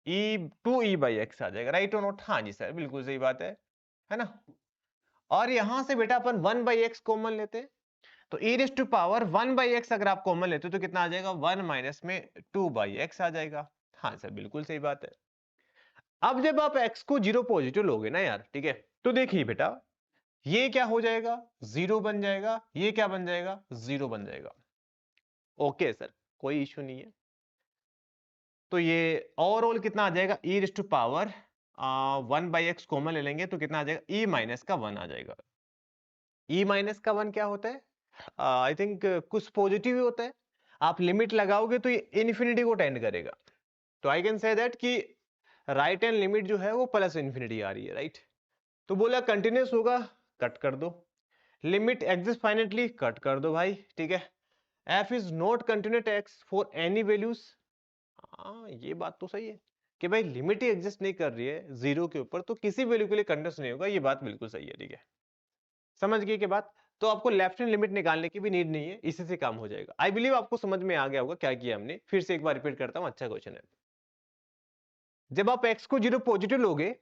e बाई एक्स आ जाएगा, राइट और नॉट। हाँ जी सर, बिल्कुल सही बात है ना। और यहां से बेटा अपन 1/x कॉमन लेते हैं, तो e raise to power 1/x अगर आप कॉमन लेते हो तो कितना आ जाएगा, 1 माइनस में 2/x आ जाएगा। हाँ सर, बिल्कुल सही बात है। अब जब आप x को जीरो पॉजिटिव लोगे ना यार, ठीक है, तो देखिए बेटा ये क्या हो जाएगा, जीरो बन जाएगा, ये क्या बन जाएगा, जीरो बन जाएगा। ओके सर, कोई इश्यू नहीं है। तो ये ओवरऑल कितना आ जाएगा, e raise to power 1/x common ले लेंगे तो कितना आ जाएगा, e माइनस का 1 आ जाएगा। e माइनस का 1 क्या होता है, आई थिंक कुछ पॉजिटिव ही होता है। आप लिमिट लगाओगे तो ये इन्फिनिटी को टेंड करेगा, तो आई कैन से दैट कि राइट हैंड लिमिट जो है वो प्लस इन्फिनिटी आ रही है, राइट। तो बोला कंटिन्यूअस होगा, कट कर दो। लिमिट एग्जिस्ट फाइनाइटली, कट कर दो भाई, ठीक है। F is not continuous X for any values, हाँ ये बात तो सही है कि भाई लिमिट ही एग्जिस्ट नहीं कर रही है जीरो के ऊपर, तो किसी वैल्यू के लिए कंटिन्यूअस नहीं होगा, ये बात बिल्कुल सही है, ठीक है। समझ गए के बात, तो आपको लेफ्ट हैंड लिमिट निकालने की भी नीड नहीं है, इसी से काम हो जाएगा। आई बिलीव आपको समझ में आ गया होगा क्या किया हमने, फिर से एक बार रिपीट करता हूं, अच्छा क्वेश्चन है। जब आप x को जीरो पॉजिटिव लोगे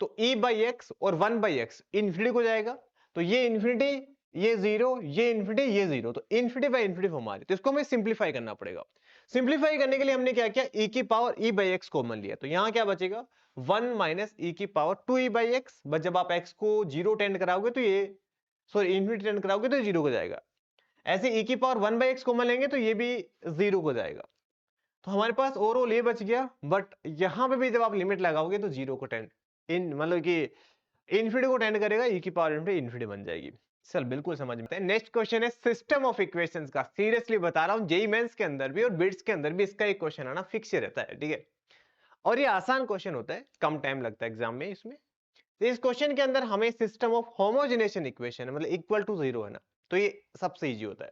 तो e बाई एक्स और 1/x इन्फिनिटी को जाएगा, तो ये इन्फिनिटी, ये जीरो, ये इन्फिनिटी, ये जीरो, तो इन्फिनिटी बाई इन्फिनिटी फॉर्म आ रही है, तो इसको हमें सिंप्लीफाई करना पड़ेगा। सिंप्लीफाई करने के लिए हमने क्या किया, e की power e by x common लिया, तो यहां क्या बचेगा, 1 माइनस e की power 2e by x. But जब आप x को जीरो टेंड कराओगे तो ये, सॉरी इन्फिनिटी टेंड कराओगे तो जीरो को जाएगा। ऐसे e की पावर 1/x कॉमन लेंगे तो ये भी जीरो को जाएगा। तो हमारे पास ओवरऑल ये बच गया, बट यहां पे भी जब आप लिमिट लगाओगे तो जीरो को टेंड इन, मतलब कि इन्फिनिटी को टेंड करेगा, e की पावर इन्फिनिटी इन्फिनिटी बन जाएगी। चल बिल्कुल समझ में आता है। नेक्स्ट क्वेश्चन है सिस्टम ऑफ इक्वेशंस का, सीरियसली बता रहा हूं, जेईई मेंस के अंदर भी और बिट्स के अंदर भी इसका एक क्वेश्चन आना फिक्स रहता है, ठीक है। और ये आसान क्वेश्चन होता है, कम टाइम लगता है एग्जाम में इसमें। तो इस क्वेश्चन के अंदर हमें सिस्टम ऑफ होमोजेनेशन इक्वेशन, मतलब इक्वल टू जीरो है ना, तो ये सबसे इजी होता है।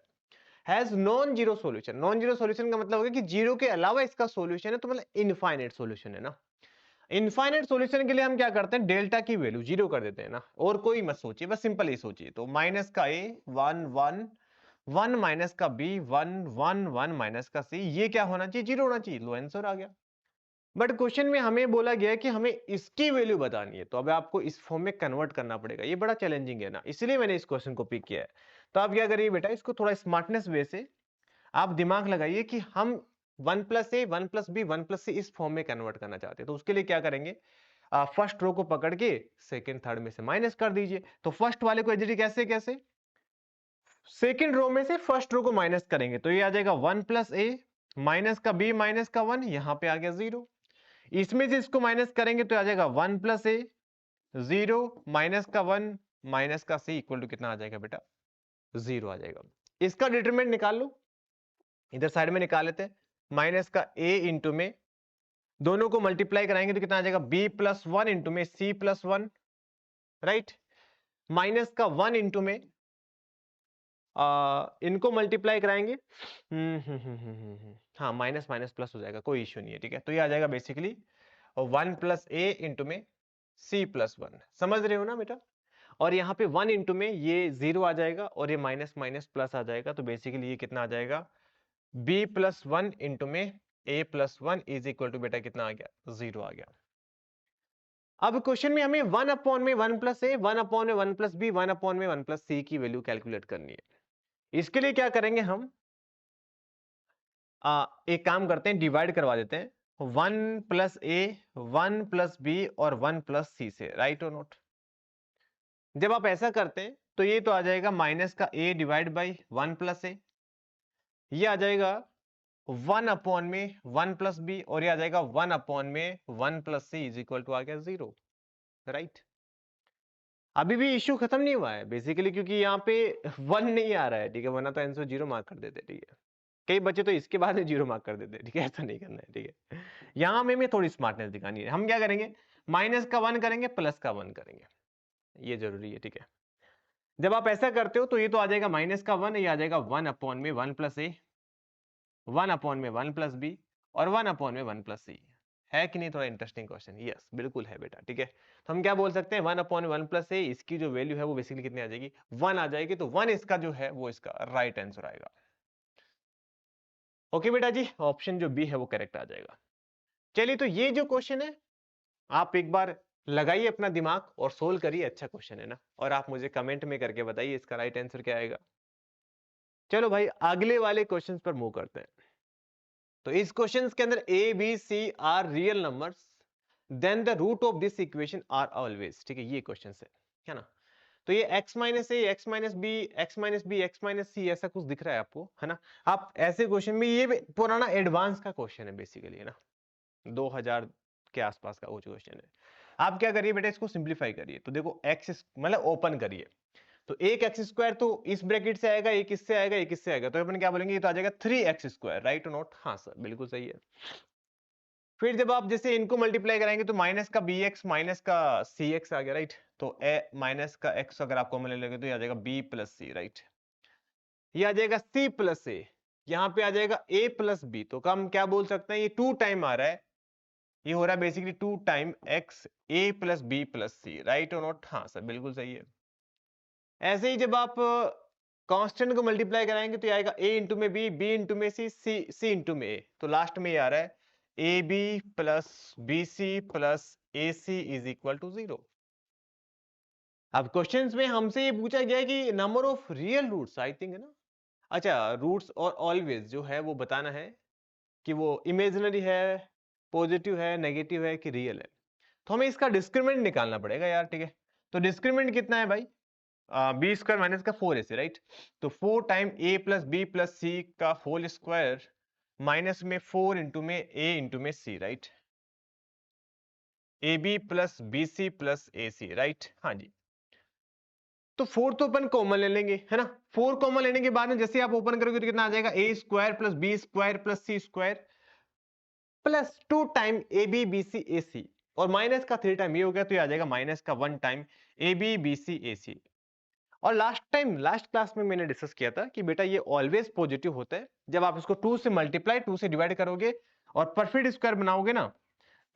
Has non zero solution, non zero solution का मतलब होगा कि जीरो के अलावा इसका सॉल्यूशन है, तो मतलब इनफाइनाइट सॉल्यूशन है ना। इनफाइनाइट सॉल्यूशन के लिए हम क्या करते हैं, डेल्टा की वैल्यू जीरो कर देते हैं ना, और कोई मत सोचिए, बस सिंपल ही सोचिए। तो माइनस का ए 1 1 1 माइनस का बी 1 1 1 माइनस का सी, ये क्या होना चाहिए, जीरो होना चाहिए, लो आंसर आ गया। बट क्वेश्चन में हमें बोला गया है कि हमें इसकी वैल्यू बतानी है, तो अब आपको इस फॉर्म में कन्वर्ट करना पड़ेगा, ये बड़ा चैलेंजिंग है ना, इसलिए मैंने इस क्वेश्चन को पिक किया है। तो आप क्या करिए बेटा, इसको थोड़ा स्मार्टनेस वे से आप दिमाग लगाइए कि हम 1 प्लस ए 1 प्लस बी 1 प्लस सी इस फॉर्म में कन्वर्ट करना चाहते हैं, तो उसके लिए क्या करेंगे, फर्स्ट रो को पकड़ के सेकंड थर्ड में से माइनस कर दीजिए। तो फर्स्ट वाले को एग्जैक्टली कैसे कैसे, सेकंड रो में से फर्स्ट रो को माइनस करेंगे, तो ये आ जाएगा 1 प्लस ए माइनस का बी माइनस का 1, यहां पे आ गया 0। इसमें से इसको माइनस करेंगे तो आ जाएगा 1 प्लस ए 0 माइनस का 1 माइनस का सी इक्वल टू कितना आ जाएगा बेटा, 0 आ जाएगा। इसका डिटरमिनेंट निकाल लो, इधर साइड में निकाल लेते हैं। माइनस का a इंटू में दोनों को मल्टीप्लाई कराएंगे तो कितना आ जाएगा, b प्लस 1 इंटू में c प्लस 1, राइट। माइनस का 1 इंटू में इनको मल्टीप्लाई कराएंगे, हाँ माइनस माइनस प्लस हो जाएगा, कोई इश्यू नहीं है, ठीक है। तो ये आ जाएगा बेसिकली 1 प्लस ए इंटू में c प्लस 1, समझ रहे हो ना बेटा। और यहाँ पे 1 इंटू में ये 0 आ जाएगा और ये माइनस माइनस प्लस आ जाएगा, तो बेसिकली ये कितना आ जाएगा b प्लस 1 इंटू में a plus 1 is equal to बेटा कितना आ गया 0 आ गया। अब क्वेश्चन में हमें 1 अपॉन में 1 प्लस ए, 1 अपॉन में 1 प्लस बी, 1 अपॉन में 1 प्लस सी की वैल्यू कैलकुलेट करनी है। इसके लिए क्या करेंगे हम, एक काम करते हैं, डिवाइड करवा देते हैं 1 प्लस ए, 1 प्लस बी और 1 प्लस सी से, राइट और नोट। जब आप ऐसा करते हैं तो ये तो आ जाएगा माइनस का a डिवाइड बाई 1 प्लस ए, ये आ जाएगा 1 अपॉन में 1 प्लस बी और ये आ जाएगा 1 अपॉन में 1 plus C is equal to आ गया 0, राइट। अभी भी इश्यू खत्म नहीं हुआ है बेसिकली, क्योंकि यहाँ पे 1 नहीं आ रहा है, ठीक है, वरना तो आंसर 0 मार्क कर देते, ठीक है। कई बच्चे तो इसके बाद में 0 मार्क कर देते, ठीक है, ऐसा नहीं करना है, ठीक है। यहाँ में थोड़ी स्मार्टनेस दिखानी है। हम क्या करेंगे, माइनस का 1 करेंगे, प्लस का 1 करेंगे, ये जरूरी है, ठीक है। जब आप ऐसा करते हो तो ये तो आ जाएगा माइनस का 1, ये आ जाएगा 1 अपॉन में 1 प्लस ए, 1 अपॉन में 1 प्लस बी और 1 अपॉन में 1 प्लस सी। है कि नहीं, थोड़ा इंटरेस्टिंग क्वेश्चन? यस बिल्कुल है बेटा, ठीक है। तो हम क्या बोल सकते हैं, 1 अपॉन 1 प्लस ए, इसकी जो वैल्यू है वो बेसिकली कितनी आ जाएगी, 1 आ जाएगी। तो 1 इसका जो है वो इसका राइट आंसर आएगा। ओके बेटा जी, ऑप्शन जो बी है वो करेक्ट आ जाएगा। चलिए, तो ये जो क्वेश्चन है आप एक बार लगाइए अपना दिमाग और सोल्व करिए, अच्छा क्वेश्चन है ना, और आप मुझे कमेंट में करके बताइए इसका राइट आंसर क्या आएगा। चलो भाई, अगले वाले क्वेश्चन पर मूव करते हैं। तो इस क्वेश्चन के अंदर A B C are real numbers, then the root of this equation are always, ठीक है, ये क्वेश्चन है ना। तो ये x minus A, x minus B, x minus B, x minus C, ऐसा कुछ दिख रहा है आपको, है ना। आप ऐसे क्वेश्चन में, ये पुराना एडवांस का क्वेश्चन है बेसिकली, है ना, 2000 के आसपास का वो क्वेश्चन है। आप क्या करिए बेटा, इसको सिंप्लीफाई करिए। तो देखो x मतलब ओपन करिए, तो एक एक्स स्क्वायर तो इस ब्रैकेट से आएगा, एक इससे आएगा, एक इससे आएगा, तो अपन क्या बोलेंगे, ये तो आ जाएगा 3x स्क्वायर, राइट और नॉट? हाँ सर बिल्कुल सही है। फिर जब आप जैसे इनको मल्टीप्लाई कराएंगे तो माइनस का bx माइनस का cx आ गया, राइट। तो a माइनस का x अगर आपको ले लेंगे तो ये आ जाएगा b प्लस सी, राइट। ये आ जाएगा c प्लस ए, यहाँ पे आ जाएगा a प्लस बी। तो हम क्या बोल सकते हैं, ये 2 टाइम आ रहा है, ये हो रहा है basically 2 time x a plus B plus C, right और नॉट? हाँ सर बिल्कुल सही है। ऐसे ही जब आप कांस्टेंट को मल्टीप्लाई कराएंगे तो ये आएगा a इंटू में b, b इंटू में c, c इंटू में a। तो लास्ट में ये आ रहा है ab plus bc plus ac is equal to 0। अब क्वेश्चंस में हमसे ये पूछा गया है कि number of real roots, I think, है ना। अच्छा, रूट्स और ऑलवेज जो है वो बताना है कि वो इमेजिनरी है, पॉजिटिव है, नेगेटिव है कि रियल है। तो हमें इसका डिस्क्रिमिनेंट निकालना पड़ेगा यार, ठीक है। तो डिस्क्रिमिनेंट कितना है भाई, बी स्क्वायर माइनस का 4ac, राइट। तो 4 टाइम ए प्लस बी प्लस सी का होल स्क्वायर माइनस में 4 इंटू में ए इंटू में C, right. A B plus B C plus A C, right. हाँ जी। तो 4 तो अपन कॉमन ले लेंगे, है ना। 4 कॉमन लेने के बाद में जैसे आप ओपन करोगे तो कितना आ जाएगा, A square plus B square plus C square plus 2 time A B B C A C, और माइनस का 3 टाइम ये हो गया, तो ये आ जाएगा माइनस का 1 time A B B C A C. और लास्ट क्लास में मैंने डिस्कस किया था कि बेटा ये ऑलवेज पॉजिटिव होता है जब आप इसको 2 से मल्टीप्लाई, 2 से डिवाइड करोगे और परफेक्ट स्क्वायर बनाओगे ना,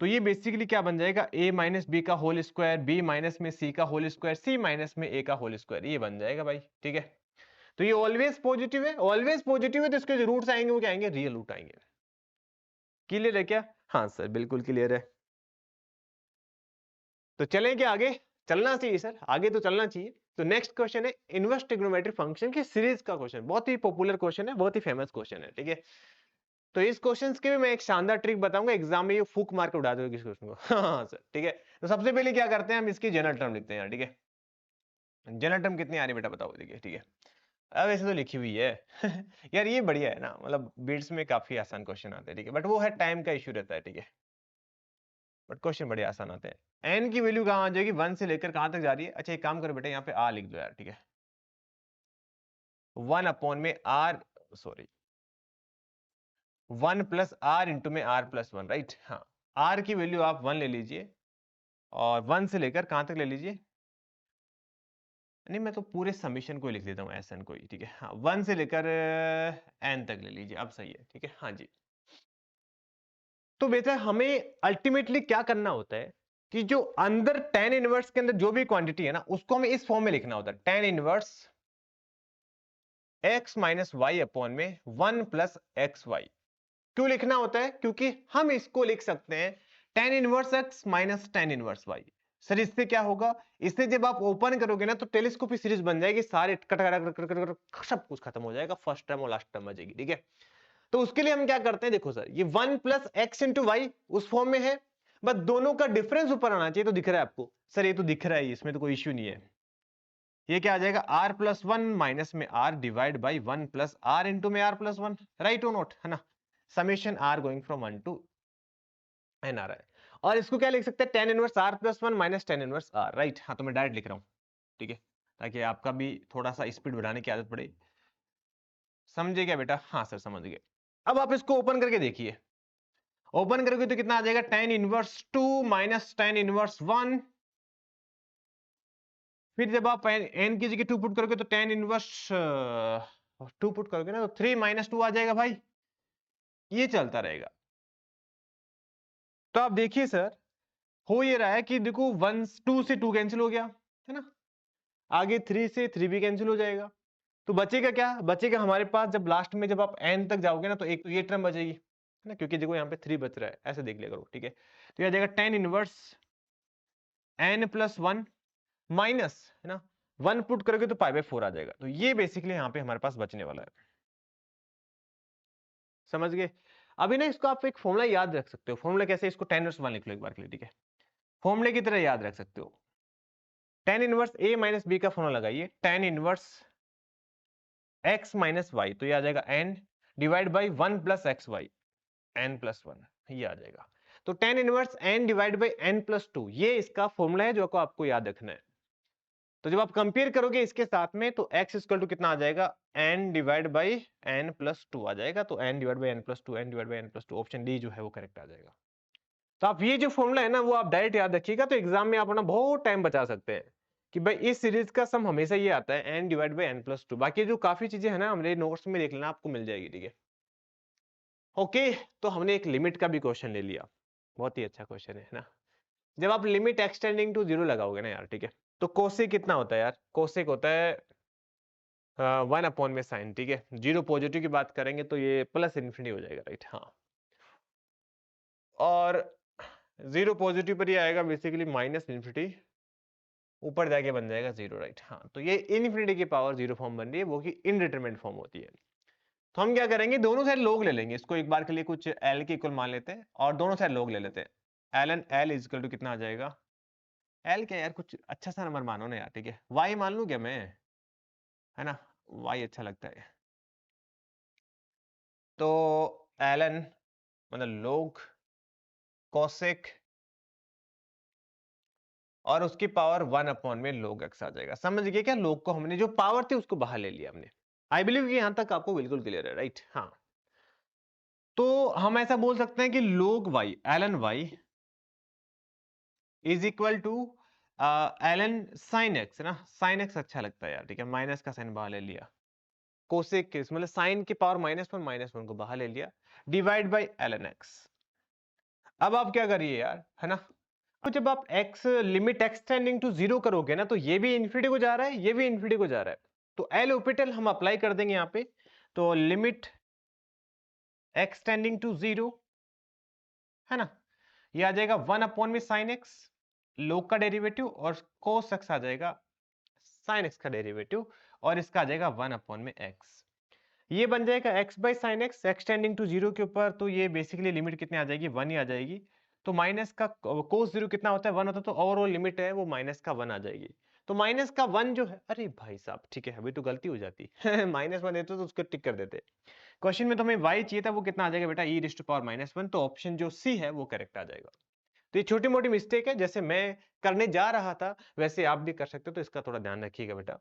तो ये बेसिकली क्या बन जाएगा, a माइनस बी का होल स्क्वायर, b माइनस में c का होल स्क्वायर, c माइनस में a का होल स्क्वायर, ये बन जाएगा भाई, ठीक है। तो ये ऑलवेज पॉजिटिव है, ऑलवेज पॉजिटिव है, तो इसके जो रूट्स आएंगे वो क्या आएंगे, रियल रूट आएंगे। क्लियर है क्या? हाँ सर बिल्कुल क्लियर है। तो चलें क्या आगे? चलना चाहिए सर, आगे तो चलना चाहिए। तो नेक्स्ट क्वेश्चन है इनवर्स ट्रिग्नोमेट्रिक फंक्शन की सीरीज का क्वेश्चन, बहुत ही पॉपुलर क्वेश्चन है, बहुत ही फेमस क्वेश्चन है, ठीक है। तो इस क्वेश्चंस के भी मैं एक शानदार ट्रिक बताऊंगा, एग्जाम में ये फूक मार के उड़ा दोगे इस क्वेश्चन को। हाँ सर ठीक है। तो सबसे पहले क्या करते हैं, हम इसकी जनरल टर्म लिखते हैं यार, ठीक है। जनरल टर्म कितनी आ रही है बेटा बताओ, देखिए, ठीक है। अब ऐसे तो लिखी हुई है। यार ये बढ़िया है ना, मतलब बीट्स में काफी आसान क्वेश्चन आते हैं, ठीक है, बट वो है टाइम का इश्यू रहता है, ठीक है। बट क्वेश्चन बड़े आसान आते हैं। एन की वैल्यू कहाँ आ जाएगी, 1 से लेकर कहां तक जा रही है? अच्छा एक काम करो बेटा, यहाँ पे आ लिख दो यार, ठीक है। 1 अपॉन में R, sorry 1 plus R into में आर प्लस 1, राइट। हाँ, आर की वैल्यू आप 1 ले लीजिए और 1 से लेकर कहां तक ले लीजिए, नहीं मैं तो पूरे समीशन को ही लिख देता हूँ, एस एन को ही, ठीक है। हाँ 1 से लेकर एन तक ले लीजिए, अब सही है, ठीक है। हाँ जी। तो बेटा हमें अल्टीमेटली क्या करना होता है कि जो अंदर tan इनवर्स के अंदर जो भी क्वांटिटी है ना, उसको हमें इस फॉर्म में लिखना होता है, tan inverse x minus Y upon में 1 प्लस एक्स वाई। क्यों लिखना होता है? क्योंकि हम इसको लिख सकते हैं tan inverse x minus tan inverse y। Sir इससे क्या होगा? इससे जब आप ओपन करोगे ना तो टेलीस्कोपिक सीरीज बन जाएगी, सारे cut cut cut cut cut सब कुछ खत्म हो जाएगा, फर्स्ट टर्म और लास्ट टर्म आ जाएगी। ठीक है, तो उसके लिए हम क्या करते हैं, देखो सर ये 1 प्लस एक्स इंटू वाई उस फॉर्म में है, बस दोनों का डिफरेंस ऊपर आना चाहिए। तो दिख रहा है आपको? सर ये तो दिख रहा है, इसमें तो कोई इश्यू नहीं है। ये क्या आ जाएगा? आर प्लस वन माइनस में R divide by one plus R into में आर प्लस वन, राइट और नोट, है ना? Summation R going from 1 to N आ रहा है। और इसको क्या लिख सकते हैं? tan inverse R plus one minus tan inverse R, right? हाँ, तो मैं डायरेक्ट लिख रहा हूँ, ठीक है, ताकि आपका भी थोड़ा सा स्पीड बढ़ाने की आदत पड़े। समझे क्या बेटा? हाँ सर समझ गए। अब आप इसको ओपन करके देखिए, ओपन करोगे तो कितना आ जाएगा? tan inverse 2 minus tan inverse 1। फिर जब आप n की जगह 2 पुट करोगे तो tan इनवर्स 2 पुट करोगे ना तो 3 माइनस 2 आ जाएगा भाई। ये चलता रहेगा। तो आप देखिए सर, हो ये रहा है कि देखो 1 2 से 2 कैंसिल हो गया, है ना? आगे 3 से 3 भी कैंसिल हो जाएगा। तो बचेगा क्या? बचेगा हमारे पास, जब लास्ट में जब आप n तक जाओगे ना तो एक तो ये टर्म बचेगी, है ना? क्योंकि देखो यहाँ पे 3 बच रहा है, ऐसे देख लिया करो, ठीक है? तो ये आ जाएगा tan inverse n plus 1 minus, है ना, 1 पुट करोगे तो पाई बाय 4 आ जाएगा। तो ये बेसिकली यहाँ पे हमारे पास बचने वाला है। समझ गए? अभी ना इसको आप एक फॉर्मूला याद रख सकते हो। फॉर्मूला कैसे? इसको tan इनवर्स 1 लिख लो एक बार के लिए, ठीक है? फॉर्मूले की तरह याद रख सकते हो। tan inverse a minus B का फॉर्मूला लगाइए, tan inverse x minus Y, तो ये आ जाएगा n divide by 1 plus X Y, n plus 1, ये आ जाएगा। तो tan inverse n divide by n plus 2, ये इसका फॉर्मूला है जो आपको याद रखना है। तो जब आप कंपेयर करोगे इसके साथ में तो x इक्वल टू कितना आ जाएगा? n divide by n plus 2 आ जाएगा। तो n divide by n plus 2, n divide by n plus 2, option D जो है वो करेक्ट आ जाएगा। तो आप ये जो फॉर्मूला है ना वो आप डायरेक्ट याद रखिएगा, तो एग्जाम में आप अपना बहुत टाइम बचा सकते हैं कि भाई इस सीरीज का सम हमेशा ये आता है n divide by n plus 2। बाकी जो काफी चीजें है ना हमारे नोट्स में देख लेना, आपको मिल जाएगी, ठीक है? ओके, तो हमने एक लिमिट का भी क्वेश्चन ले लिया, बहुत ही अच्छा क्वेश्चन है ना? जब आप लिमिट एक्सटेंडिंग टू जीरो लगाओगे ना यार, ठीक है, तो कोसेक कितना होता है यार? कोसेक होता है 1 अपॉन में साइन, ठीक है? जीरो पॉजिटिव की बात करेंगे तो ये प्लस इन्फिनिटी हो जाएगा, राइट? हाँ, और जीरो पॉजिटिव पर ही आएगा बेसिकली माइनस इन्फिनिटी, ऊपर जाके बन जाएगा जीरो, राइट? हाँ, तो ये इन्फिनिटी की पावर जीरो फॉर्म बन रही है, वो की इनडिटरमिनेट फॉर्म होती है। तो हम क्या करेंगे, दोनों साइड लोग ले लेंगे, इसको एक बार के लिए कुछ एल के इक्वल मान लेते हैं और दोनों साइड लोग ले लेते हैं। L N L is equal to कितना आ जाएगा? एल क्या यार, कुछ अच्छा सा नंबर मानो ना यार, ठीक है? वाई मान लूं क्या मैं, है ना? वाई अच्छा लगता है। तो एल एन मतलब लोग कोसेक और उसकी पावर 1 अपॉन में log x आ जाएगा। समझ गए क्या? log को हमने जो पावर थी उसको बाहर ले लिया हमने। आई बिलीव कि यहां तक आपको बिल्कुल क्लियर है, राइट? हाँ, तो हम ऐसा बोल सकते हैं कि log y ln y is equal to ln sin x, है ना? sin x अच्छा लगता है यार, ठीक है? माइनस का साइन बाहर ले लिया, कोसेक के मतलब साइन की पावर माइनस वन को बाहर ले लिया, डिवाइड बाई ln x। अब आप क्या करिए यार, है ना? तो जब आप x limit extending to zero करोगे ना तो ये भी इन्फिनिटी को जा रहा है, ये भी इन्फिनिटी को जा रहा है, तो एल ऑर्बिटल हम अप्लाई कर देंगे यहाँ पे। तो लिमिट एक्सटेंडिंग टू जीरो, है ना, ये आ जाएगा 1 अपॉन में साइन एक्स, लोग का डेरिवेटिव, और कोस एक्स आ जाएगा साइन एक्स का डेरिवेटिव, और इसका आ जाएगा 1 अपॉन में एक्स। ये बन जाएगा x by sine X extending to zero के ऊपर। तो ये बेसिकली लिमिट कितनी आ जाएगी? 1 ही आ जाएगी। तो माइनस का कोस जीरो कितना होता है? 1 होता है, तो ओवरऑल लिमिट है वो माइनस का 1 आ जाएगी। तो माइनस का 1 जो है, अरे भाई साहब ठीक है, अभी तो गलती हो जाती माइनस 1 देते तो उसको टिक कर देते। क्वेश्चन में तो हमें y चाहिए था, वो कितना आ जाएगा बेटा? e raise to power minus 1। तो ऑप्शन जो सी है वो करेक्ट आ जाएगा। तो ये छोटी मोटी मिस्टेक है, जैसे मैं करने जा रहा था वैसे आप भी कर सकते हो, तो इसका थोड़ा ध्यान रखिएगा बेटा।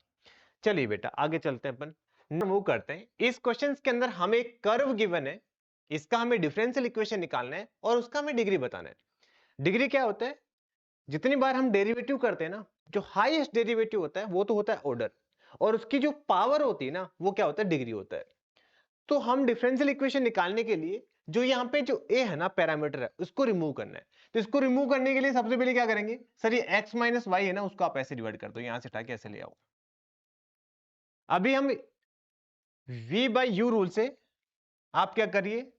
चलिए बेटा आगे चलते हैं, अपन मूव करते हैं। इस क्वेश्चन के अंदर हमें एक कर्व गिवन है, इसका हमें डिफरेंशियल इक्वेशन निकालना है और उसका हमें डिग्री बताना है। डिग्री क्या होता है? जितनी बार हम डेरिवेटिव करते हैं ना, जो हाईएस्ट डेरिवेटिव होता है वो तो होता है ऑर्डर, और उसकी जो पावर होती है ना वो क्या होता है? डिग्री होता है। तो हम डिफरेंशियल इक्वेशन निकालने के लिए जो यहाँ पे जो ए है ना पैरामीटर है, उसको रिमूव करना है। तो इसको रिमूव करने के लिए सबसे पहले क्या करेंगे सर, ये x माइनस वाई है ना, उसको आप ऐसे डिवाइड कर दो, यहां से हटा के ऐसे ले आओ। अभी हम v बाई यू रूल से आप क्या करिए,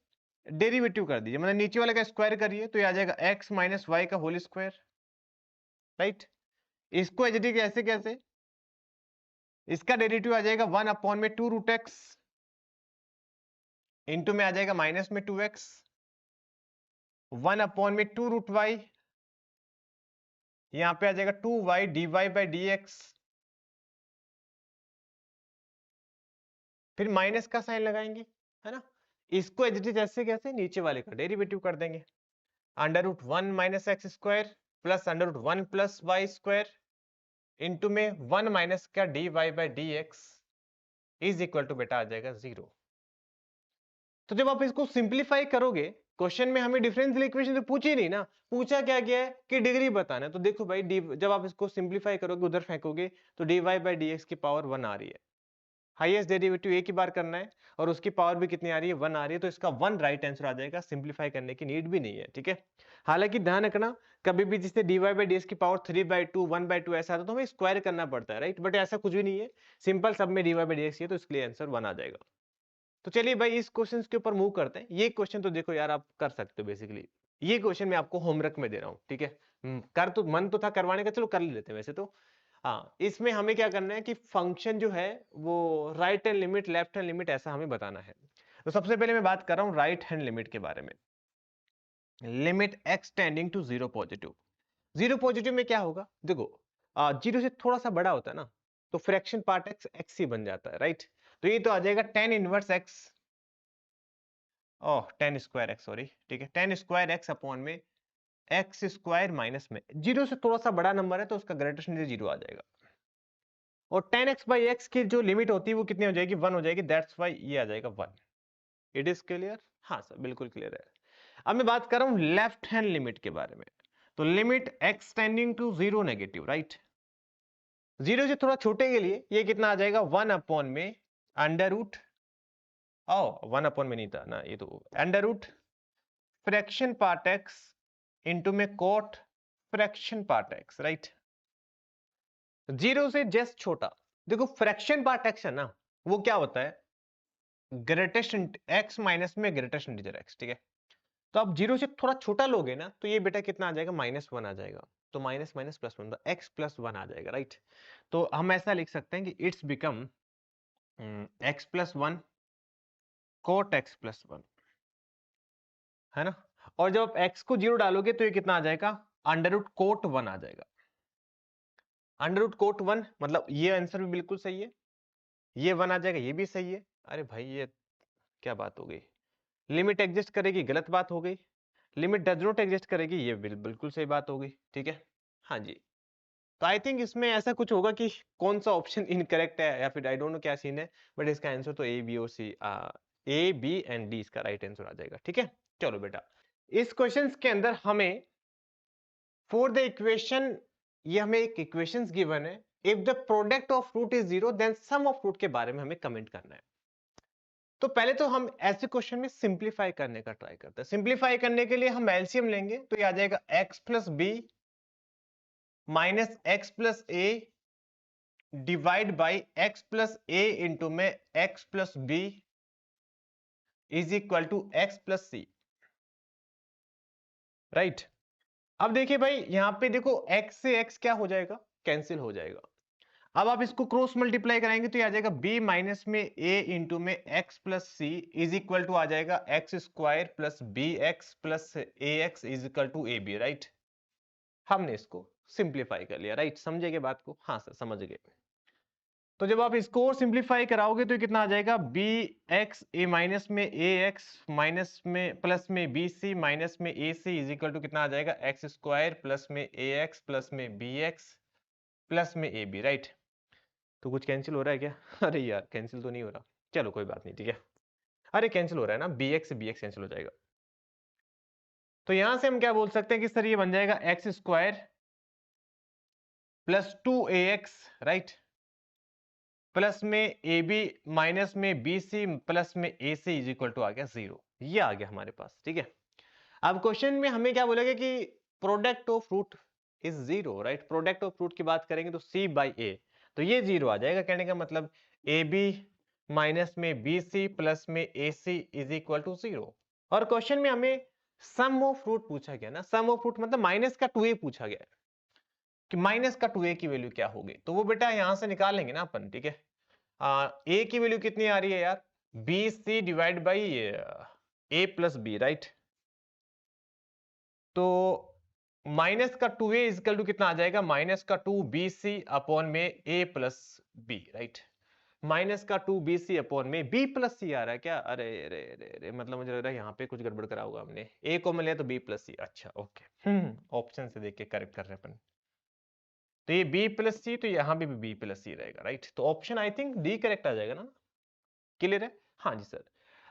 डेरिवेटिव कर दीजिए, मतलब नीचे वाले का स्क्वायर करिए, तो ये आ जाएगा x माइनस वाई का होल स्क्वायर, राइट। इसको एच डी कैसे कैसे, इसका डेरिवेटिव आ जाएगा 1 अपॉन में 2 रूट एक्स, इंटू में आ जाएगा माइनस में 2x, 1 अपॉन में 2 रूट वाई, यहां पे आ जाएगा 2y dy बाई dx, फिर माइनस का साइन लगाएंगे, है ना। इसको एच डी जैसे कैसे, नीचे वाले का डेरिवेटिव कर देंगे, under root 1 minus X square plus under root 1 plus Y square, into में 1 माइनस का dy by dx is equal to बेटा आ जाएगा 0। तो जब आप इसको सिंप्लीफाई करोगे, क्वेश्चन में हमें डिफरेंशियल इक्वेशन तो पूछी नहीं ना, पूछा क्या गया है कि डिग्री बताना है। तो देखो भाई जब आप इसको सिंप्लीफाई करोगे, उधर फेंकोगे, तो dy बाई dx की पावर 1 आ रही है, हाईएस्ट डेरिवेटिव एक ही बार करना है, और उसकी पावर भी कितनी आ रही है, 1 आ रही है, तो इसका 1 राइट आंसर आ जाएगा, सिंप्लीफाई करने की नीड भी नहीं है, ठीक है। हालांकि ध्यान रखना, कभी भी जिससे dy बाई dx की पावर 3/2 1/2 ऐसा आता है, तो हमें स्क्वायर करना पड़ता है, राइट, बट ऐसा कुछ भी नहीं है, सिंपल सब में dy बाई dx है, तो इसके लिए आंसर 1 आ जाएगा। तो चलिए भाई इस क्वेश्चन के ऊपर मूव करते हैं। ये क्वेश्चन तो देखो यार आप कर सकते हो, बेसिकली ये क्वेश्चन मैं आपको होमवर्क में दे रहा हूँ, ठीक है। कर तो मन तो था करवाने का, चलो कर लेते हैं वैसे तो। हाँ, इसमें हमें क्या करना है कि फंक्शन जो है वो right hand limit left hand limit ऐसा हमें बताना है। तो सबसे पहले मैं बात कर रहा हूँ राइट हैंड लिमिट के बारे में। Limit X tending to 0 positive, 0 positive में क्या होगा, देखो 0 से थोड़ा सा बड़ा होता है ना, तो फ्रैक्शन पार्ट एक्स एक्स ही बन जाता है, राइट। तो ये तो आ जाएगा tan इनवर्स एक्स, ओह tan स्क्वायर एक्स, सॉरी, ठीक है, tan स्क्वायर एक्स अपॉन में एक्स स्क्वायर माइनस में 0 से थोड़ा सा बड़ा नंबर है, तो उसका ग्रेटेस्ट नंबर 0 आ जाएगा। और tan x बाई एक्स की जो लिमिट होती है वो कितनी हो जाएगी, 1 हो जाएगी, दैट्स वाई ये आ जाएगा 1। इट इज क्लियर, हाँ सर बिल्कुल क्लियर है। अब मैं बात कर रहा हूं लेफ्ट हैंड लिमिट के बारे में। तो limit x tending to 0 negative, right. 0 से थोड़ा छोटे के लिए ये कितना आ जाएगा, 1 अपॉन में अंडर रूट, ओ 1 अपॉन में नहीं था ना, ये तो under root fraction part X into में cot fraction part X, right. 0 से जस्ट छोटा, देखो फ्रैक्शन पार्ट एक्स है ना, वो क्या होता है, ग्रेटेस्ट एक्स माइनस में ग्रेटेस्ट इंटीजर एक्स, ठीक है। तो आप 0 से थोड़ा छोटा लोगे ना, तो ये बेटा कितना आ जाएगा, -1 आ जाएगा, तो minus minus plus 1, X plus 1 आ जाएगा, राइट। तो हम ऐसा लिख सकते हैं कि it's become X plus 1 cot X plus 1, है ना। और जब आप x को 0 डालोगे तो ये कितना आ जाएगा, अंडर रूट कोट 1 आ जाएगा। अंडर रूट कोट 1 मतलब ये आंसर भी बिल्कुल सही है, ये 1 आ जाएगा, ये भी सही है। अरे भाई ये क्या बात हो गई, लिमिट एग्जिस्ट करेगी गलत बात हो गई, लिमिट डज नॉट एग्जिस्ट करेगी ये बिल्कुल सही बात हो गई, ठीक है। हाँ जी, तो आई थिंक इसमें ऐसा कुछ होगा कि कौन सा ऑप्शन इनकरेक्ट है, या फिर आई डोंट नो क्या सीन है, बट इसका आंसर तो ए बी और सी, ए बी एंड डी इसका राइट आंसर आ जाएगा, ठीक है। चलो बेटा, इस क्वेश्चन के अंदर हमें फॉर द इक्वेशन, ये हमें एक इक्वेशंस गिवन है, if the product of root is 0 then sum of root के बारे में हमें कमेंट करना है। तो पहले तो हम ऐसे क्वेश्चन में सिंप्लीफाई करने का ट्राई करते हैं। सिंप्लीफाई करने के लिए हम एलसीएम लेंगे, तो ये आ जाएगा x plus B minus X plus A divide by X plus A into में X plus B is equal to X plus C, right. अब देखिए भाई यहां पे देखो x से x क्या हो जाएगा, कैंसिल हो जाएगा। अब आप इसको क्रॉस मल्टीप्लाई कराएंगे तो ये आ जाएगा b माइनस में a इंटू में x plus C is equal to आ जाएगा X square plus B X plus A X is equal to A B, right. हमने इसको सिंप्लीफाई कर लिया, राइट, समझेंगे बात को, हाँ सर समझ गए। तो जब आप इसको सिंप्लीफाई कराओगे तो कितना आ जाएगा, बी एक्स ए माइनस में ए एक्स माइनस में प्लस में बी सी माइनस में ए सी इज इक्वल टू कितना आ जाएगा, एक्स स्क्वायर प्लस में ए एक्स प्लस में बी एक्स प्लस में ए बी, राइट। तो कुछ कैंसिल हो रहा है क्या अरे यार कैंसिल तो नहीं हो रहा, चलो कोई बात नहीं, ठीक है। अरे कैंसिल हो रहा है ना, बी एक्स कैंसिल हो जाएगा। तो यहां से हम क्या बोल सकते हैं कि सर ये बन जाएगा X square plus 2ax, right, plus में ए बी माइनस में बी सी प्लस में ए सी इज इक्वल टू आ गया 0, ये आ गया हमारे पास, ठीक है। अब क्वेश्चन में हमें क्या बोलेगा कि product of root is zero, right. Product of root की बात करेंगे तो c बाई ए, तो ये जीरो आ जाएगा। कहने का मतलब ए बी माइनस में बी सी प्लस में ए सी इज इक्वल टू जीरो। और क्वेश्चन में हमें सम ऑफ रूट पूछा गया ना, सम ऑफ रूट मतलब माइनस का 2a पूछा गया कि माइनस का 2a की वैल्यू क्या होगी, तो वो बेटा यहां से निकालेंगे ना अपन, ठीक है। ए की वैल्यू कितनी आ रही है यार, B C divide by A plus B, right. तो माइनस का 2a इजकल टू कितना आ जाएगा, माइनस का 2bc अपॉन में a plus B, right. Minus का 2bc अपॉन में b प्लस सी आ रहा है क्या, अरे अरे अरे अरे, मतलब मुझे लग रहा है यहाँ पे कुछ गड़बड़ करा होगा हमने, a को मिले तो b प्लस सी, अच्छा ओके, ऑप्शन से देख के करेक्ट कर रहे हैं अपन। तो ये b प्लस सी, तो यहाँ भी b प्लस सी रहेगा, राइट। तो option I think D correct आ जाएगा ना, क्लियर है। हाँ जी सर,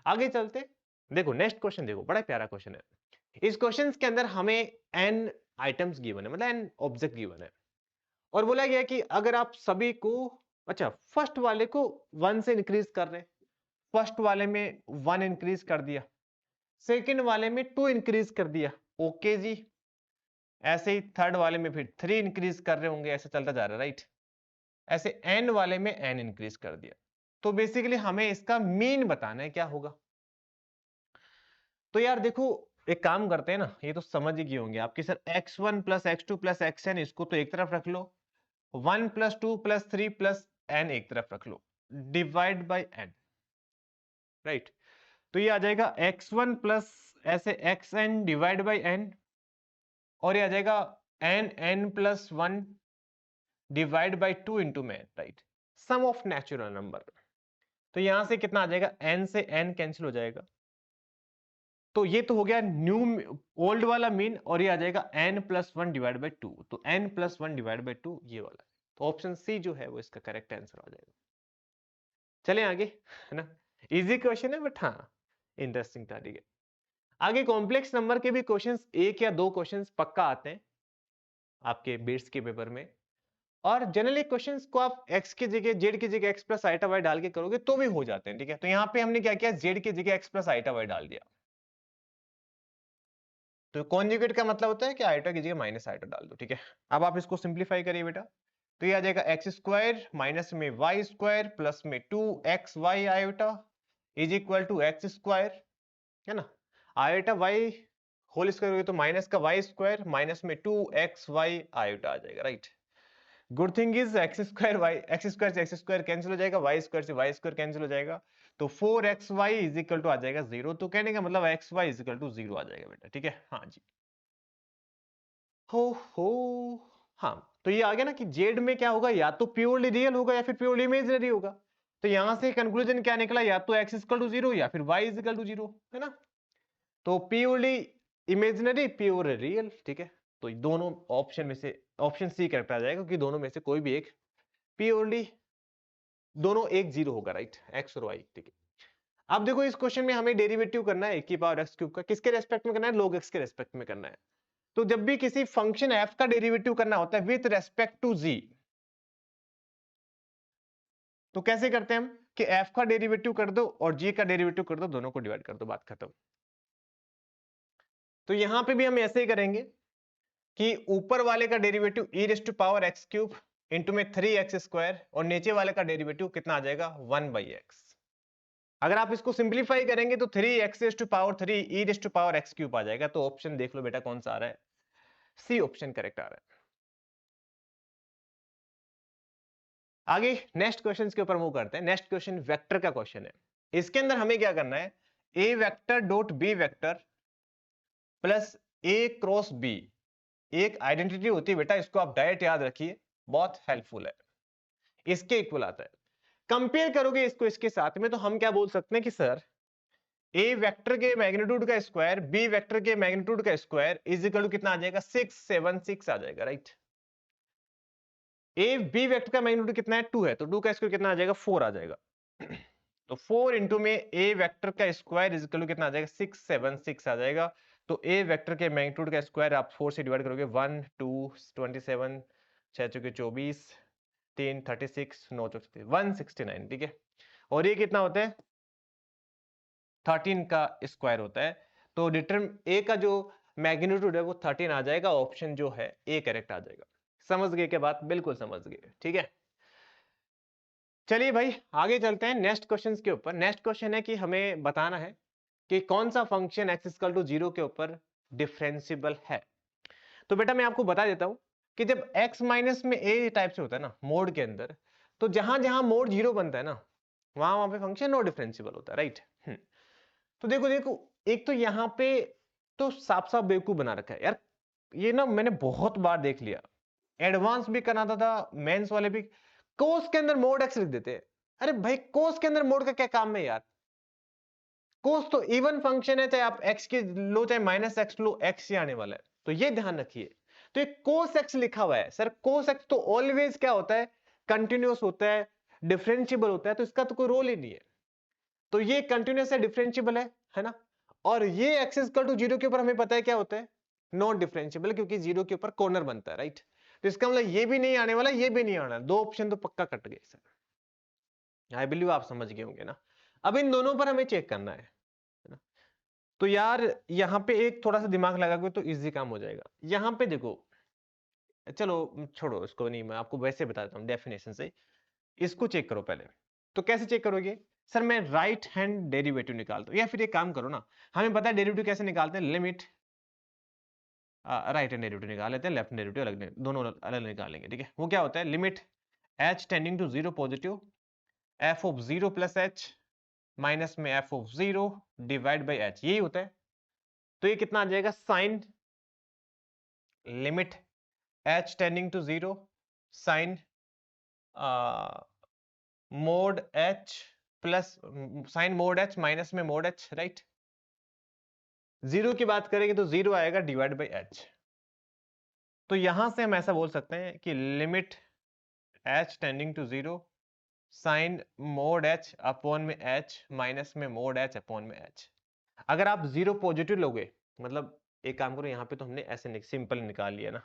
आगे चलते। देखो नेक्स्ट क्वेश्चन, देखो बड़ा प्यारा क्वेश्चन है। इस क्वेश्चन के अंदर हमें n आइटम्स गिवन है, मतलब n ऑब्जेक्ट गिवन है, और बोला गया कि अगर आप सभी को, अच्छा फर्स्ट वाले को 1 से इंक्रीज कर रहे हैं, फर्स्ट वाले में 1 इंक्रीज कर दिया, सेकंड वाले में 2 इंक्रीज कर दिया, ओके जी। ऐसे ही थर्ड वाले में फिर 3 इंक्रीज कर रहे होंगे, ऐसे चलता जा रहा है, राइट। ऐसे n वाले में n इंक्रीज कर दिया, तो बेसिकली हमें इसका मीन बताना है क्या होगा। तो यार देखो एक काम करते हैं ना, ये तो समझ ही गए होंगे आपके sir, x1 plus x2 plus xn, इसको तो एक तरफ रख लो, 1 प्लस 2 प्लस 3 प्लस n एक तरफ रख लो, डिवाइड बाई n, राइट। तो ये आ जाएगा x1 प्लस ऐसे xn डिवाइड बाई n, और ये आ जाएगा n plus 1 divide by 2 into में, right, sum of natural number. तो यहां से कितना आ जाएगा, n से n कैंसिल हो जाएगा, तो ये तो हो गया न्यू ओल्ड वाला मीन, और ये आ जाएगा n प्लस 1 डिवाइड बाई 2, तो n प्लस 1 डिवाइड बाई 2 ये वाला, तो ऑप्शन सी जो है वो इसका करेक्ट आंसर आ जाएगा। चलें आगे, है ना, इजी क्वेश्चन है बट हाँ इंटरेस्टिंग था, ठीक है। आगे कॉम्प्लेक्स नंबर के भी क्वेश्चंस, एक या दो क्वेश्चंस पक्का आते हैं आपके बिट्स के पेपर में, और जनरली क्वेश्चंस को आप x की जगह z की जगह x प्लस आइटा वाई डाल के करोगे तो भी हो जाते हैं, ठीक है। तो यहाँ पे हमने क्या किया, z की जगह x प्लस आइटा वाई डाल दिया, तो कॉन्जुगेट का मतलब होता है कि आइटा की जगह माइनस आइटा डाल दो, ठीक है। अब आप इसको सिंप्लीफाई करिए बेटा, तो ये आ जाएगा एक्स स्क्वायर माइनस में वाई स्क्वायर प्लस में 2xy iota is equal to X square, है ना। आयोटा वाई होल स्क्वायर होगी तो माइनस का वाई स्क्वायर माइनस में 2xy आयोटा आ जाएगा, right. Good thing is X square Y, X square से एक्स स्क्वायर कैंसिल हो जाएगा, वाई स्क्वायर से वाई स्क्वायर कैंसिल हो जाएगा, तो 4xy इज इक्वल टू आ जाएगा 0, तो कहने का मतलब xy इज इक्वल टू 0 आ जाएगा बेटा, ठीक है। हाँ जी, हो हाँ, तो ये आ गया ना कि जेड में क्या होगा, या तो प्योरली रियल होगा या फिर प्योरली इमेजिनरी होगा। तो यहां से कंक्लूजन क्या निकला, या तो x इक्वल टू 0 या फिर y इक्वल टू 0, है ना। तो प्योरली इमेजिनरी प्योर रियल, ठीक है। तो दोनों ऑप्शन में से ऑप्शन सी करेक्ट आ जाएगा, क्योंकि दोनों में से कोई भी एक प्योरली, दोनों एक जीरो होगा, राइट, x और y, ठीक है। अब देखो इस क्वेश्चन में हमें डेरिवेटिव करना है e की पावर x क्यूब का, किसके रेस्पेक्ट में करना है, log x के रेस्पेक्ट में करना है। तो जब भी किसी फंक्शन f का डेरिवेटिव करना होता है विथ रेस्पेक्ट टू g, तो कैसे करते हैं हम कि f का डेरिवेटिव कर दो और g का डेरिवेटिव कर दो, दोनों को डिवाइड कर दो, बात खत्म। तो यहां पे भी हम ऐसे ही करेंगे कि ऊपर वाले का derivative e raise to power x cube into में 3x स्क्वायर, और नीचे वाले का डेरिवेटिव कितना आ जाएगा 1/x। अगर आप इसको सिंप्लीफाई करेंगे तो 3x raise to power 3 e raise to power x cube आ जाएगा। तो ऑप्शन देख लो बेटा कौन सा आ रहा है, सी ऑप्शन करेक्ट आ रहा है। आगे नेक्स्ट क्वेश्चन के ऊपर मूव करते हैं। नेक्स्ट क्वेश्चन वेक्टर का क्वेश्चन है। इसके अंदर हमें क्या करना है, A vector dot B vector plus A cross B, एक आइडेंटिटी होती है बेटा, इसको आप डायरेक्ट याद रखिए, बहुत हेल्पफुल है, इसके इक्वल आता है। कंपेयर करोगे इसको इसके साथ में, तो हम क्या बोल सकते हैं कि सर ए वेक्टर के मैग्नीट्यूड का स्क्वायर बी वेक्टर के मैग्नीट्यूड का स्क्वायर इज इक्वल टू कितना आ जाएगा 676 आ जाएगा, राइट। ए बी वेक्टर का मैग्नीट्यूड कितना है 2 है, तो 2 का स्क्वायर कितना आ जाएगा 4 आ जाएगा। तो 4 इंटू में ए वेक्टर का स्क्वायर इज इक्वल टू कितना आ जाएगा 676 आ जाएगा। तो ए वेक्टर के मैग्नीट्यूड का स्क्वायर आप 4 से डिवाइड करोगे 1 2 27 6 चौके 24 3 36 9 चौके 169, ठीक है। और ये कितना होता है 13 का स्क्वायर होता है। तो डिटर्म ए का जो मैग्नीट्यूड है वो 13 आ जाएगा, ऑप्शन जो है ए करेक्ट आ जाएगा। समझ गए क्या बात? बिल्कुल समझ गए, ठीक है। चलिए भाई आगे चलते हैं नेक्स्ट क्वेश्चन के ऊपर। नेक्स्ट क्वेश्चन है कि हमें बताना है कि कौन सा फंक्शन x इक्वल टू 0 के ऊपर डिफरेंशिएबल है। तो बेटा मैं आपको बता देता हूं कि जब x माइनस में a टाइप से होता है ना मोड के अंदर, तो जहां जहां मोड 0 बनता है ना वहां वहां पे फंक्शन नॉट डिफरेंशिएबल होता है, राइट। तो देखो देखो, एक तो यहाँ पे तो साफ साफ बेवकूफ बना रखा है यार, ये ना मैंने बहुत बार देख लिया, एडवांस भी कराता था, मेंस वाले भी, कोस के अंदर मोड एक्स लिख देते हैं। अरे भाई कोस के अंदर मोड का क्या काम है यार? कोस तो इवन फंक्शन है, चाहे आप एक्स के लो चाहे माइनस एक्स लो, एक्स ही आने वाला है, तो ये ध्यान रखिए। तो ये कोस एक्स लिखा हुआ है सर, कोस एक्स तो ऑलवेज क्या होता है, कंटिन्यूअस होता है, डिफरेंशिएबल होता है, तो इसका तो कोई रोल ही नहीं है। तो ये कंटिन्यूअस है, डिफरेंशिएबल है ना। और ये एक्स इक्वल टू 0 के ऊपर हमें पता है क्या होता है, नॉट डिफरेंशिएबल, क्योंकि 0 के ऊपर कॉर्नर बनता है, राइट। तो इसका मतलब ये भी नहीं आने वाला, ये भी नहीं आने वाला, दो ऑप्शन तो पक्का कट गए सर। आई बिलीव आप समझ गए होंगे ना। अब इन दोनों पर हमें चेक करना है ना। तो यार यहाँ पे एक थोड़ा सा दिमाग लगा के तो इजी काम हो जाएगा। यहाँ पे देखो, चलो छोड़ो इसको, नहीं मैं आपको वैसे बता देता हूँ डेफिनेशन से, इसको चेक करो पहले। तो कैसे चेक करोगे सर? मैं राइट हैंड डेरिवेटिव निकालता हूँ, या फिर एक काम करो ना, हमें पता है डेरिवेटिव कैसे निकालते हैं, लिमिट राइट हैंड डेरिवेटिव निकाल लेते हैं, लेफ्ट हैंड डेरिवेटिव अलग दोनों अलग निकालेंगे, ठीक है। वो क्या होता है, limit h tending to 0 positive f of 0 plus h minus में f of 0 divide by h, यही होता है। तो ये कितना आ जाएगा, sine limit h tending to 0 sine mod h plus sine mod h minus में मोड h, राइट। जीरो की बात करेंगे तो जीरो आएगा डिवाइड बाई h। तो यहां से हम ऐसा बोल सकते हैं कि limit h tending to 0 sine mod h upon में h माइनस में मोड h अपॉन में h। अगर आप जीरो पॉजिटिव लोगे, मतलब एक काम करो, यहाँ पे तो हमने ऐसे सिंपल निकाल लिया ना,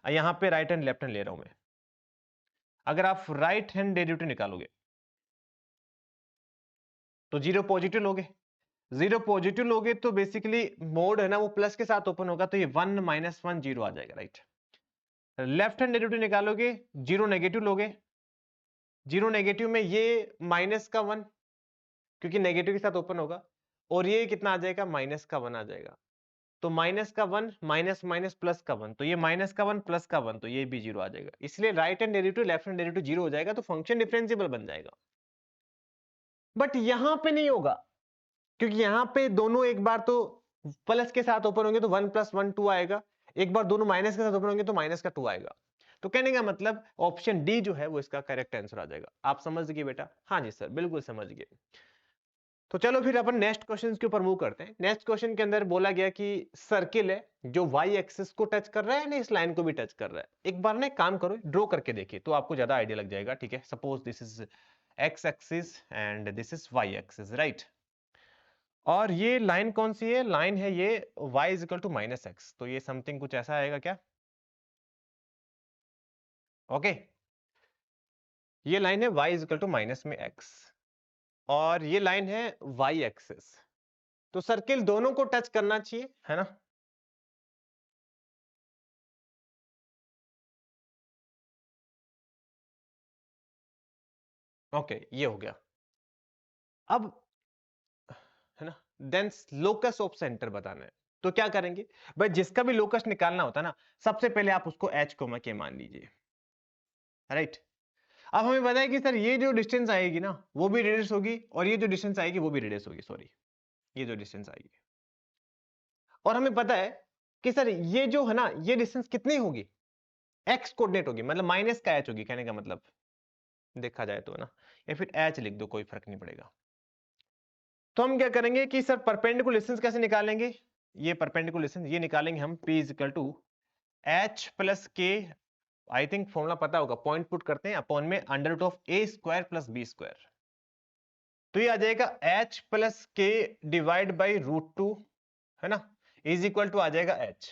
यहाँ पे राइट हैंड लेफ्ट हैंड ले रहा हूं मैं। अगर आप राइट हैंड डेरिवेटिव निकालोगे तो जीरो पॉजिटिव लोगे, जीरो पॉजिटिव लोगे तो बेसिकली मोड है ना वो प्लस के साथ ओपन होगा, तो ये 1 माइनस 1 जीरो आ जाएगा, राइट। लेफ्ट हैंड डेरिवेटिव निकालोगे, जीरो नेगेटिव लोगे, जीरो नेगेटिव में ये माइनस का 1, क्योंकि नेगेटिव के साथ ओपन होगा, और ये कितना आ जाएगा, माइनस का 1 आ जाएगा। तो माइनस का 1 माइनस माइनस प्लस का 1, तो ये माइनस का 1 प्लस का 1, तो ये भी जीरो आ जाएगा। इसलिए right hand derivative left hand derivative zero हो जाएगा, तो फंक्शन डिफरेंशिएबल बन जाएगा। बट यहां पे नहीं होगा, क्योंकि यहां पे दोनों एक बार तो प्लस के साथ ओपन होंगे तो 1 प्लस 1 2 आएगा, एक बार दोनों माइनस के साथ ओपन होंगे तो माइनस का 2 आएगा। तो कहने का मतलब ऑप्शन डी जो है वो इसका करेक्ट आंसर आ जाएगा। आप समझ गए बेटा? हाँ जी सर, बिल्कुल समझ गए। तो चलो फिर अपन नेक्स्ट क्वेश्चन के ऊपर मूव करते हैं। नेक्स्ट क्वेश्चन के अंदर बोला गया कि सर्किल है जो वाई एक्सिस को टच कर रहा है ना, इस लाइन को भी टच कर रहा है। एक बार ना एक काम करो, ड्रॉ करके देखिए तो आपको ज्यादा आइडिया लग जाएगा, ठीक है। Suppose this is X axis and this is Y axis, right. और ये लाइन कौन सी है? लाइन है ये y is equal to minus X, तो ये समथिंग कुछ ऐसा आएगा क्या? ओके, ये लाइन है y is equal to minus में x, और ये लाइन है y एक्सिस। तो सर्किल दोनों को टच करना चाहिए, है ना। ओके, ये हो गया। अब है ना, देन लोकस ऑफ सेंटर बताना है। तो क्या करेंगे भाई, जिसका भी लोकस निकालना होता है ना, सबसे पहले आप उसको h कोमा के मान लीजिए, राइट। अब हमें पता है कि सर ये जो डिस्टेंस आएगी ना वो भी रेडियस होगी, और ये जो डिस्टेंस आएगी वो भी रेडियस होगी, सॉरी, ये जो डिस्टेंस आएगी। और हमें पता है कि सर ये जो है ना ये डिस्टेंस कितनी होगी, एक्स कोऑर्डिनेट होगी, मतलब माइनस का एच होगी, कहने का मतलब देखा जाए तो है ना, या फिर एच लिख दो, कोई फर्क नहीं पड़ेगा। तो हम क्या करेंगे कि सर परपेंडिकुलर डिस्टेंस कैसे निकालेंगे, ये परपेंडिकुलर डिस्टेंस ये निकालेंगे हम p is equal to H plus K, I think formula पता होगा, पॉइंट पुट करते हैं अपॉन में under root of A square plus B square. तो ये आ जाएगा h plus K divide by √2, है ना, इज इक्वल टू आ जाएगा h।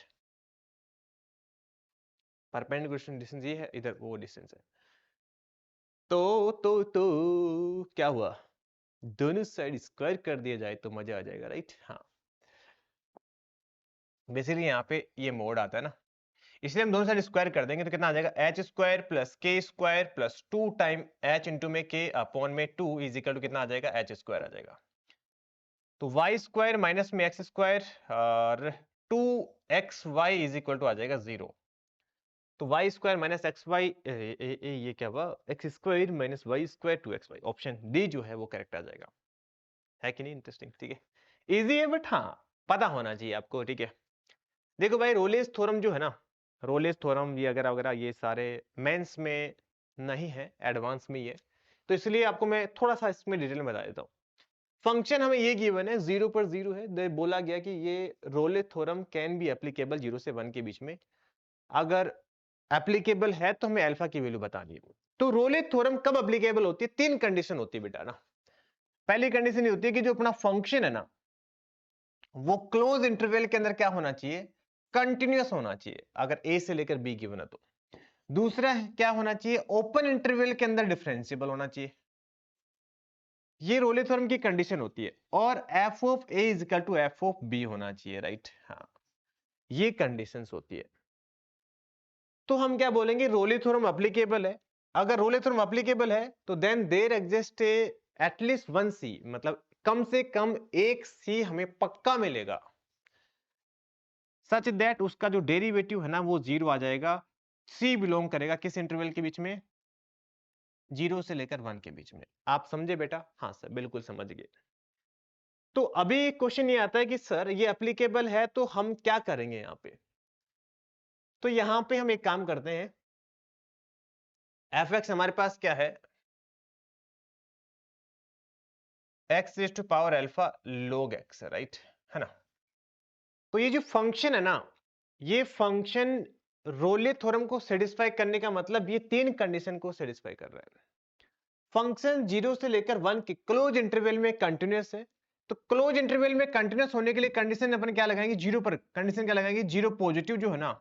परपेंडिकुलर डिस्टेंस ये है, इधर वो डिस्टेंस है। तो क्या हुआ, दोनों साइड स्क्वायर कर दिया जाए तो मजा आ जाएगा, राइट। हाँ, बेसिकली यहाँ पे ये मोड आता है ना, इसलिए हम दोनों साइड स्क्वायर कर देंगे तो कितना आ जाएगा एच स्क्वायर प्लस के square plus 2 time H into में के अपॉन में 2 इज इक्वल टू कितना आ जाएगा एच स्क्वायर आ जाएगा। तो वाई स्क्वायर माइनस में एक्स स्क्वायर और 2xy इज इक्वल टू आ जाएगा 0। तो Y square minus X Y ये क्या हुआ, X square minus Y square 2xy, option D जो है वो करेक्ट आ जाएगा। है कि नहीं इंटरेस्टिंग? ठीक है, इजी है बट हाँ पता होना चाहिए आपको। ठीक है, देखो भाई रोलेस थ्योरम जो है ना, रोलेस थ्योरम ये अगर वगैरह ये सारे मेंस में नहीं है, एडवांस में ही है, तो इसलिए आपको मैं थोड़ा सा इसमें डिटेल में बता देता हूँ। फंक्शन हमें ये गिवन है 0 पर 0 है, बोला गया कि ये रोले थ्योरम कैन बी एप्लीकेबल 0 से 1 के बीच में, अगर एप्लीकेबल है तो हमें अल्फा की वैल्यू बतानी है। तो रोले थ्योरम कब एप्लीकेबल होती है? 3 कंडीशन होती है बेटा ना। पहली कंडीशन ये होती है कि जो अपना फंक्शन है ना वो क्लोज इंटरवल के अंदर क्या होना चाहिए, कंटिन्यूअस होना चाहिए, अगर ए से लेकर बी गिवन है तो। दूसरा है क्या होना चाहिए, ओपन इंटरवल के अंदर डिफरेंशिएबल होना चाहिए, ये रोले थ्योरम की कंडीशन होती है। और F of A is equal to F of B होना चाहिए, राइट? हाँ, ये कंडीशंस होती है। तो हम क्या बोलेंगे, रोले थ्योरम एप्लीकेबल है। अगर रोले थ्योरम एप्लीकेबल है तो then there exist at least one C, मतलब कम से कम एक सी हमें पक्का मिलेगा, सच दैट उसका जो डेरिवेटिव है ना वो 0 आ जाएगा। सी बिलोंग करेगा किस इंटरवल के बीच में, 0 से लेकर 1 के बीच में। आप समझे बेटा? हाँ सर बिल्कुल समझ गए। तो अभी क्वेश्चन ये आता है कि सर ये एप्लीकेबल है तो हम क्या करेंगे यहां पे? तो यहां पे हम एक काम करते हैं, एफ एक्स हमारे पास क्या है, X raise to power alpha log x, right? है ना? तो ये जो फंक्शन है ना, ये फंक्शन रोले थ्योरम को सेटिस्फाई करने का मतलब ये 3 कंडीशन को सेटिस्फाई कर रहा है। फंक्शन 0 से लेकर 1 के क्लोज इंटरवल में कंटिन्यूअस है, तो क्लोज इंटरवल में कंटिन्यूअस होने के लिए कंडीशन अपन क्या लगाएंगे, 0 पर कंडीशन क्या लगाएंगे, 0 पॉजिटिव जो है ना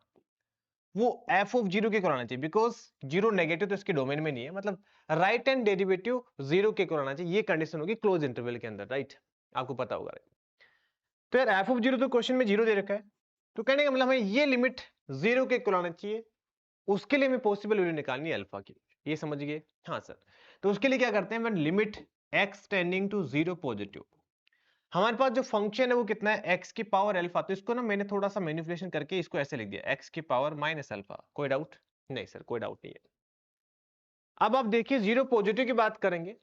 वो एफ ऑफ 0 के कराना चाहिए, बिकॉज 0 नेगेटिव तो इसके डोमेन में नहीं है, मतलब राइट हैंड डेरिवेटिव 0 के कराना चाहिए, ये कंडीशन होगी क्लोज इंटरवल के अंदर, राइट? आपको पता होगा। तो यार एफ ऑफ 0 तो क्वेश्चन में 0 दे रखा है, तो कहने का मतलब हमें ये लिमिट 0 के कराना चाहिए, उसके लिए हमें पॉसिबल वैल्यू निकालनी है अल्फा की। ये समझ गए? हाँ सर। तो उसके लिए क्या करते हैं, limit x tending to 0 positive, हमारे पास जो फंक्शन है वो कितना है, x की पावर अल्फा, तो इसको ना मैंने थोड़ा सा मैनिपुलेशन करके इसको ऐसे लिख दिया, x की पावर माइनस अल्फा। कोई डाउट? नहीं सर कोई डाउट नहीं है। अब आप देखिए 0 पॉजिटिव की बात करेंगे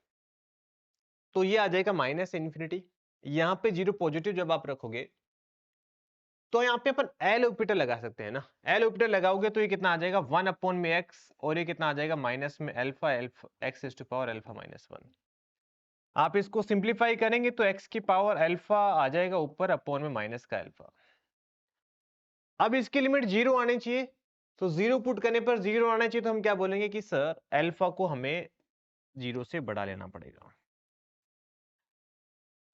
तो ये आ जाएगा माइनस इन्फिनिटी, यहां पे 0 पॉजिटिव जब आप रखोगे तो यहाँ पे अपन एल ऑपरेटर लगा सकते हैं ना, एल ऑपरेटर लगाओगे तो ये कितना आ जाएगा 1 अपॉन में x, और ये कितना आ जाएगा माइनस में alpha x is to power alpha minus 1। आप इसको सिंप्लीफाई करेंगे तो x की पावर अल्फा आ जाएगा ऊपर अपॉन में माइनस का अल्फा। अब इसकी लिमिट 0 आनी चाहिए, तो 0 पुट करने पर 0 आना चाहिए, तो हम क्या बोलेंगे कि सर अल्फा को हमें 0 से बड़ा लेना पड़ेगा।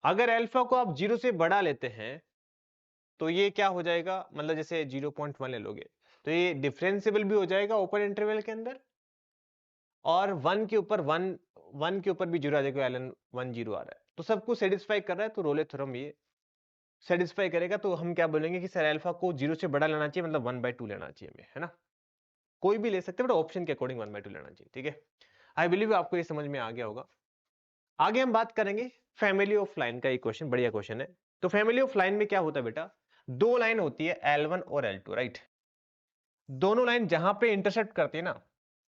अगर अल्फा को आप 0 से बड़ा लेते हैं तो ये क्या हो जाएगा, मतलब जैसे 0.1 ले लोगे तो ये डिफरेंशिएबल भी हो जाएगा ओपन इंटरवल के अंदर, और 1 के ऊपर 1 के ऊपर भी 0 आ जाएगा, ln 1 0 आ रहा है, तो सबको सेटिस्फाई कर रहा है, तो रोले थ्योरम ये सेटिस्फाई करेगा। तो हम क्या बोलेंगे कि सर अल्फा को 0 से बड़ा लेना चाहिए, मतलब 1/2 लेना चाहिए हमें, है ना? कोई भी ले सकते हैं बट ऑप्शन के अकॉर्डिंग 1/2 लेना चाहिए। ठीक है, आई बिलीव आपको ये समझ में आ गया होगा। आगे हम बात करेंगे फैमिली ऑफ लाइन का, एक क्वेश्चन बढ़िया क्वेश्चन है। तो फैमिली ऑफ लाइन में क्या होता है बेटा, दो लाइन होती है L1 और L2, राइट? दोनों लाइन जहां पे इंटरसेक्ट करती है ना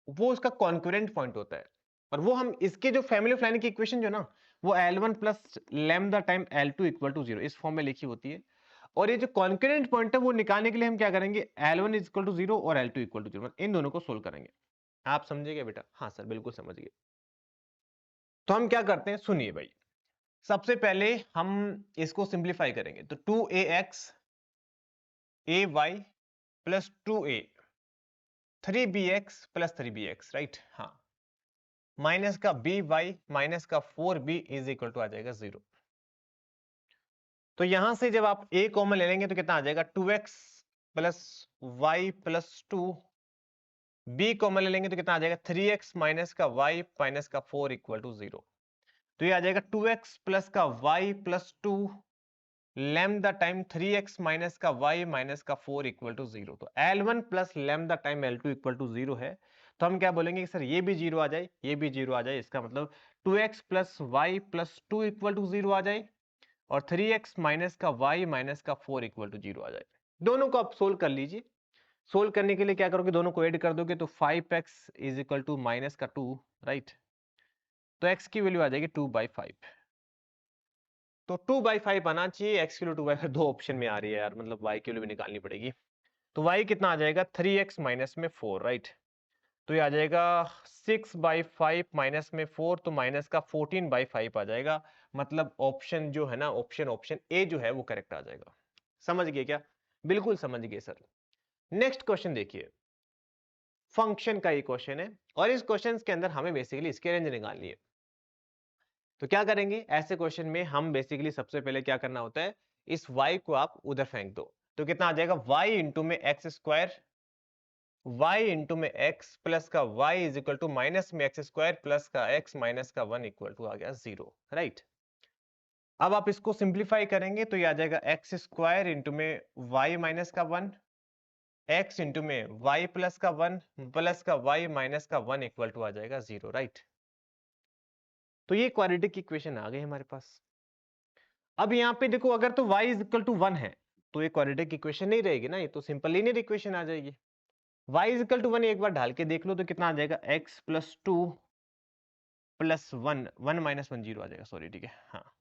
वो उसका कॉन्करेंट पॉइंट होता है, और वो हम इसके जो फैमिली ऑफ लाइन की इक्वेशन जो ना वो L1 plus lambda time L2 equal to 0 इस फॉर्म में लिखी होती है। और ये जो कॉन्करेंट पॉइंट है वो निकालने के लिए हम क्या करेंगे, L1 इज इक्वल टू 0 और L2 इक्वल टू 0, इन दोनों को सोल्व करेंगे। आप समझिएगा बेटा? हाँ सर बिल्कुल समझ गए। तो हम क्या करते हैं, सुनिए भाई, सबसे पहले हम इसको सिंप्लीफाई करेंगे, तो 2ax ay plus 2a 3bx plus 3bx, right? हाँ, माइनस का बी वाई माइनस का 4b इज इक्वल टू आ जाएगा 0। तो यहां से जब आप a कॉमन ले लेंगे तो कितना आ जाएगा 2x plus Y plus 2, b common ले लेंगे तो कितना आ जाएगा 3x माइनस का y माइनस का 4 इक्वल टू 0। तो ये आ जाएगा 2x प्लस का y plus 2 lambda time 3x minus का y माइनस का 4 इक्वल टू 0। तो L1 plus lambda time L2 equal to 0 है, तो हम क्या बोलेंगे कि सर ये भी 0 आ जाए, ये भी 0 आ जाए, इसका मतलब 2x plus Y plus 2 equal to 0 आ जाए और 3x माइनस का y माइनस का 4 इक्वल टू 0 आ जाए। दोनों को आप सोल्व कर लीजिए। सोल्व करने के लिए क्या करोगे, दोनों को ऐड कर दोगे तो 5x is equal to minus का 2, राइट। तो x की वैल्यू आ जाएगी 2/5। तो 2/5 आना चाहिए, x की वैल्यू 2/5 दो ऑप्शन में आ रही है यार, मतलब y की वैल्यू भी निकालनी पड़ेगी। तो y कितना आ जाएगा, 3x माइनस में 4, राइट। तो ये आ जाएगा 6/5 माइनस में 4, तो माइनस का 14/5 आ जाएगा। मतलब ऑप्शन जो है ना, ऑप्शन ए जो है वो करेक्ट आ जाएगा। समझ गए क्या? बिल्कुल समझ गए सर। नेक्स्ट क्वेश्चन देखिए, फंक्शन का ये क्वेश्चन है और इस क्वेश्चन के अंदर हमें बेसिकली इसके रेंज निकालनी है। तो क्या करेंगे ऐसे क्वेश्चन में, हम बेसिकली सबसे पहले क्या करना होता है, इस y को आप उधर फेंक दो, तो कितना आ जाएगा, y इंटू में एक्स स्क्वायर, y इंटू में x प्लस का y is equal to minus में एक्स स्क्वायर प्लस का x माइनस का 1 इक्वल टू आ गया 0, राइट। अब आप इसको सिंप्लीफाई करेंगे तो ये आ जाएगा एक्स स्क्वायर इंटू में y माइनस का 1, x इंटू में y प्लस का 1 प्लस का y माइनस का 1 इक्वल टू आ जाएगा 0, राइट। तो ये क्वाड्रेटिक इक्वेशन आ गई हमारे पास। अब यहाँ पे देखो, अगर तो y इज इक्वल टू 1 है तो ये क्वाड्रेटिक इक्वेशन नहीं रहेगी ना, ये तो सिंपल लीनियर इक्वेशन आ जाएगी। y इज इक्वल टू 1 एक बार ढाल के देख लो तो कितना आ जाएगा, x प्लस 2 प्लस 1, 1 माइनस 1 0 आ जाएगा, सॉरी, ठीक है, हाँ।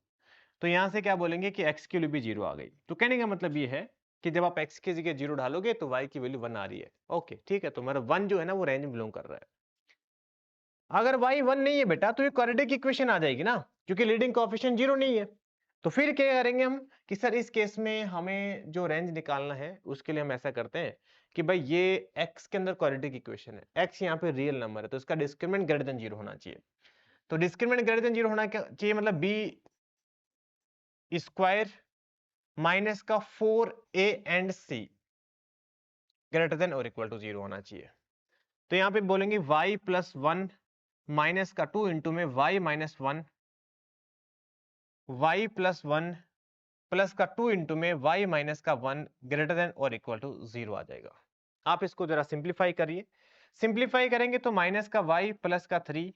तो यहां से क्या बोलेंगे कि x की वैल्यू भी 0 आ गई। तो कहने का मतलब ये है कि जब आप x की जगह 0 डालोगे तो y की वैल्यू 1 आ रही है। ओके ठीक है, तो मेरा 1 जो है ना वो रेंज में बिलोंग कर रहा है। अगर y 1 नहीं है बेटा तो ये क्वाड्रेटिक इक्वेशन आ जाएगी ना, क्योंकि लीडिंग कोएफिशिएंट 0 नहीं है। तो फिर क्या करेंगे हम कि सर इस केस में हमें जो रेंज निकालना है उसके लिए हम ऐसा करते हैं कि भाई ये x के अंदर क्वाड्रेटिक इक्वेशन है, x यहाँ पे रियल नंबर है तो इसका डिस्क्रिमिनेंट ग्रेटर देन 0 होना चाहिए। तो डिस्क्रिमिनेंट ग्रेटर देन 0 होना क्या चाहिए, मतलब b स्क्वायर माइनस का 4a and c greater than और इक्वल टू 0 होना चाहिए। तो यहाँ पे बोलेंगे y प्लस 1 माइनस का 2 इंटू में y minus 1, y plus 1 plus का 2 इंटू में y माइनस का 1 ग्रेटर देन और इक्वल टू 0 आ जाएगा। आप इसको जरा सिंप्लीफाई करिए, सिंप्लीफाई करेंगे तो माइनस का y प्लस का 3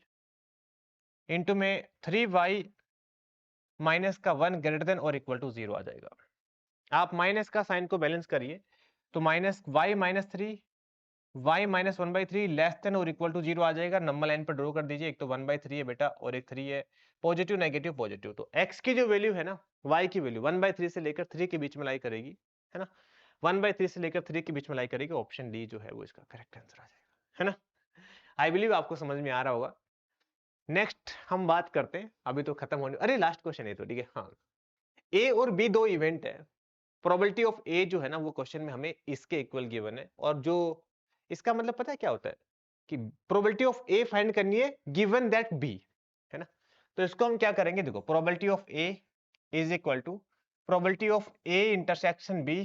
इंटू में 3y माइनस का 1 ग्रेटर देन और इक्वल टू 0 आ जाएगा। आप माइनस का साइन को बैलेंस करिए तो minus y minus 3 y minus 1/3 less than और इक्वल टू 0 आ जाएगा। नंबर लाइन पर ड्रॉ कर दीजिए, एक तो 1/3 है बेटा और एक 3 है, पॉजिटिव नेगेटिव पॉजिटिव। तो x की जो वैल्यू है ना, y की वैल्यू 1/3 से लेकर 3 के बीच में लाई करेगी, है ना, 1/3 से लेकर 3 के बीच में लाई करेगी। ऑप्शन डी जो है वो इसका करेक्ट आंसर आ जाएगा, है ना। आई बिलीव आपको समझ में आ रहा होगा। नेक्स्ट हम बात करते हैं, अभी तो खत्म होने, अरे लास्ट क्वेश्चन है तो ठीक है, हाँ। ए और बी दो इवेंट है, प्रोबेबिलिटी ऑफ ए जो है ना वो क्वेश्चन में हमें इसके इक्वल गिवन है, और जो इसका मतलब पता है क्या होता है कि प्रोबेबिलिटी ऑफ ए फाइंड करनी है गिवन दैट बी, है ना। तो इसको हम क्या करेंगे, देखो probability of A is equal to probability of A intersection B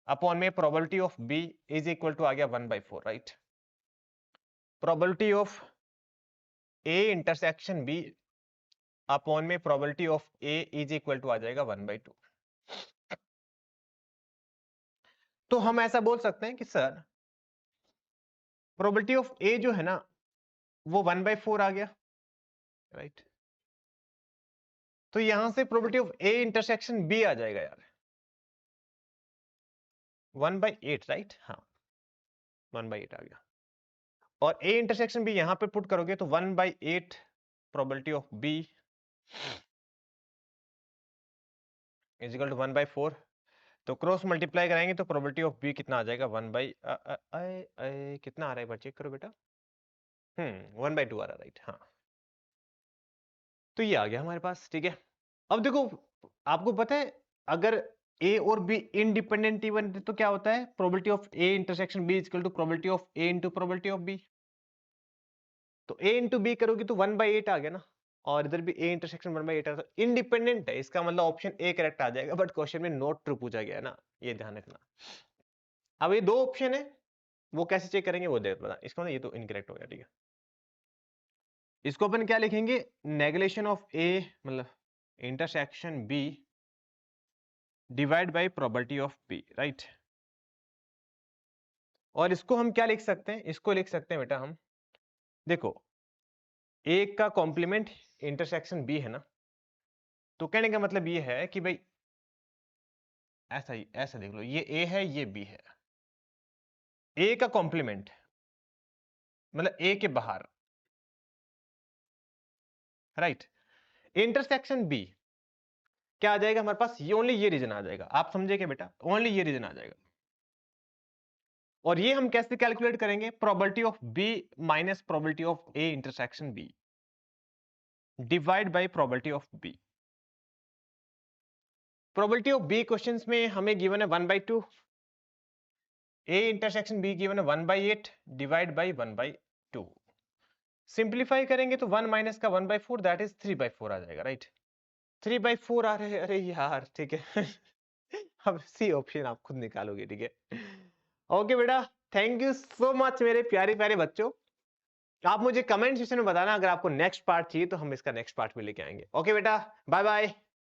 upon में probability of B is equal to आ गया 1/4, right. Probability of A intersection B upon में probability of A is equal to आ जाएगा 1/2। तो हम ऐसा बोल सकते हैं कि सर प्रोबेबिलिटी ऑफ ए जो है ना वो 1/4 आ गया, राइट। तो यहां से probability of A intersection B आ जाएगा यार 1/8, राइट, हाँ 1/8 आ गया। और ए इंटरसेक्शन बी यहां पे पुट करोगे तो 1/8 probability of B is equal to 1/4। तो क्रॉस मल्टीप्लाई कराएंगे तो प्रोबेबिलिटी ऑफ बी कितना आ जाएगा, 1/, कितना आ रहा है एक बार चेक करो बेटा, 1/2 आ रहा है, राइट, हाँ। तो ये आ गया हमारे पास, ठीक है। अब देखो, आपको पता है अगर ए और बी इंडिपेंडेंट इवन तो क्या होता है, probability of A intersection B equal to probability of A into probability of B. तो ए इंटू बी करोगे तो 1/8 आ गया ना, और इधर भी ए इंटरसेक्शन 1/8 आ, तो इंडिपेंडेंट है, इसका मतलब ऑप्शन ए करेक्ट आ जाएगा। बट क्वेश्चन में नॉट ट्रू पूछा गया है ना, ये ध्यान रखना। अब ये दो ऑप्शन है, वो कैसे चेक करेंगे वो देख बता, इसका मतलब ये तो इनकरेक्ट हो गया, ठीक है। इसको अपन क्या लिखेंगे, नेगलेशन ऑफ ए मतलब intersection B divide by probability of B, right. और इसको हम क्या लिख सकते हैं, इसको लिख सकते हैं बेटा हम, देखो ए का कॉम्प्लीमेंट इंटरसेक्शन बी है ना, तो कहने का मतलब ये है कि भाई ऐसा ही, ऐसा देख लो, ये ए है ये बी है, ए का कॉम्प्लीमेंट मतलब ए के बाहर, राइट। इंटरसेक्शन बी क्या आ जाएगा हमारे पास, ये ओनली ये रीजन आ जाएगा, आप समझे क्या बेटा, ओनली ये रीजन आ जाएगा। और ये हम कैसे कैलकुलेट करेंगे, probability of B minus probability of A intersection B divide by probability of B. Probability of B questions में हमें गिवन है 1/2, ए इंटरसेक्शन बी गिवन है 1/8 डिवाइड बाय 1/2। सिंप्लीफाई करेंगे तो 1 माइनस का 1/4 दैट इज 3/4 आ जाएगा, राइट। 3/4 आ रहे हैं, अरे यार ठीक है अब सी ऑप्शन आप खुद निकालोगे, ठीक है। ओके बेटा, थैंक यू सो मच मेरे प्यारे प्यारे बच्चों। आप मुझे कमेंट सेक्शन में बताना अगर आपको नेक्स्ट पार्ट चाहिए, तो हम इसका नेक्स्ट पार्ट में लेके आएंगे। ओके बेटा, बाय बाय।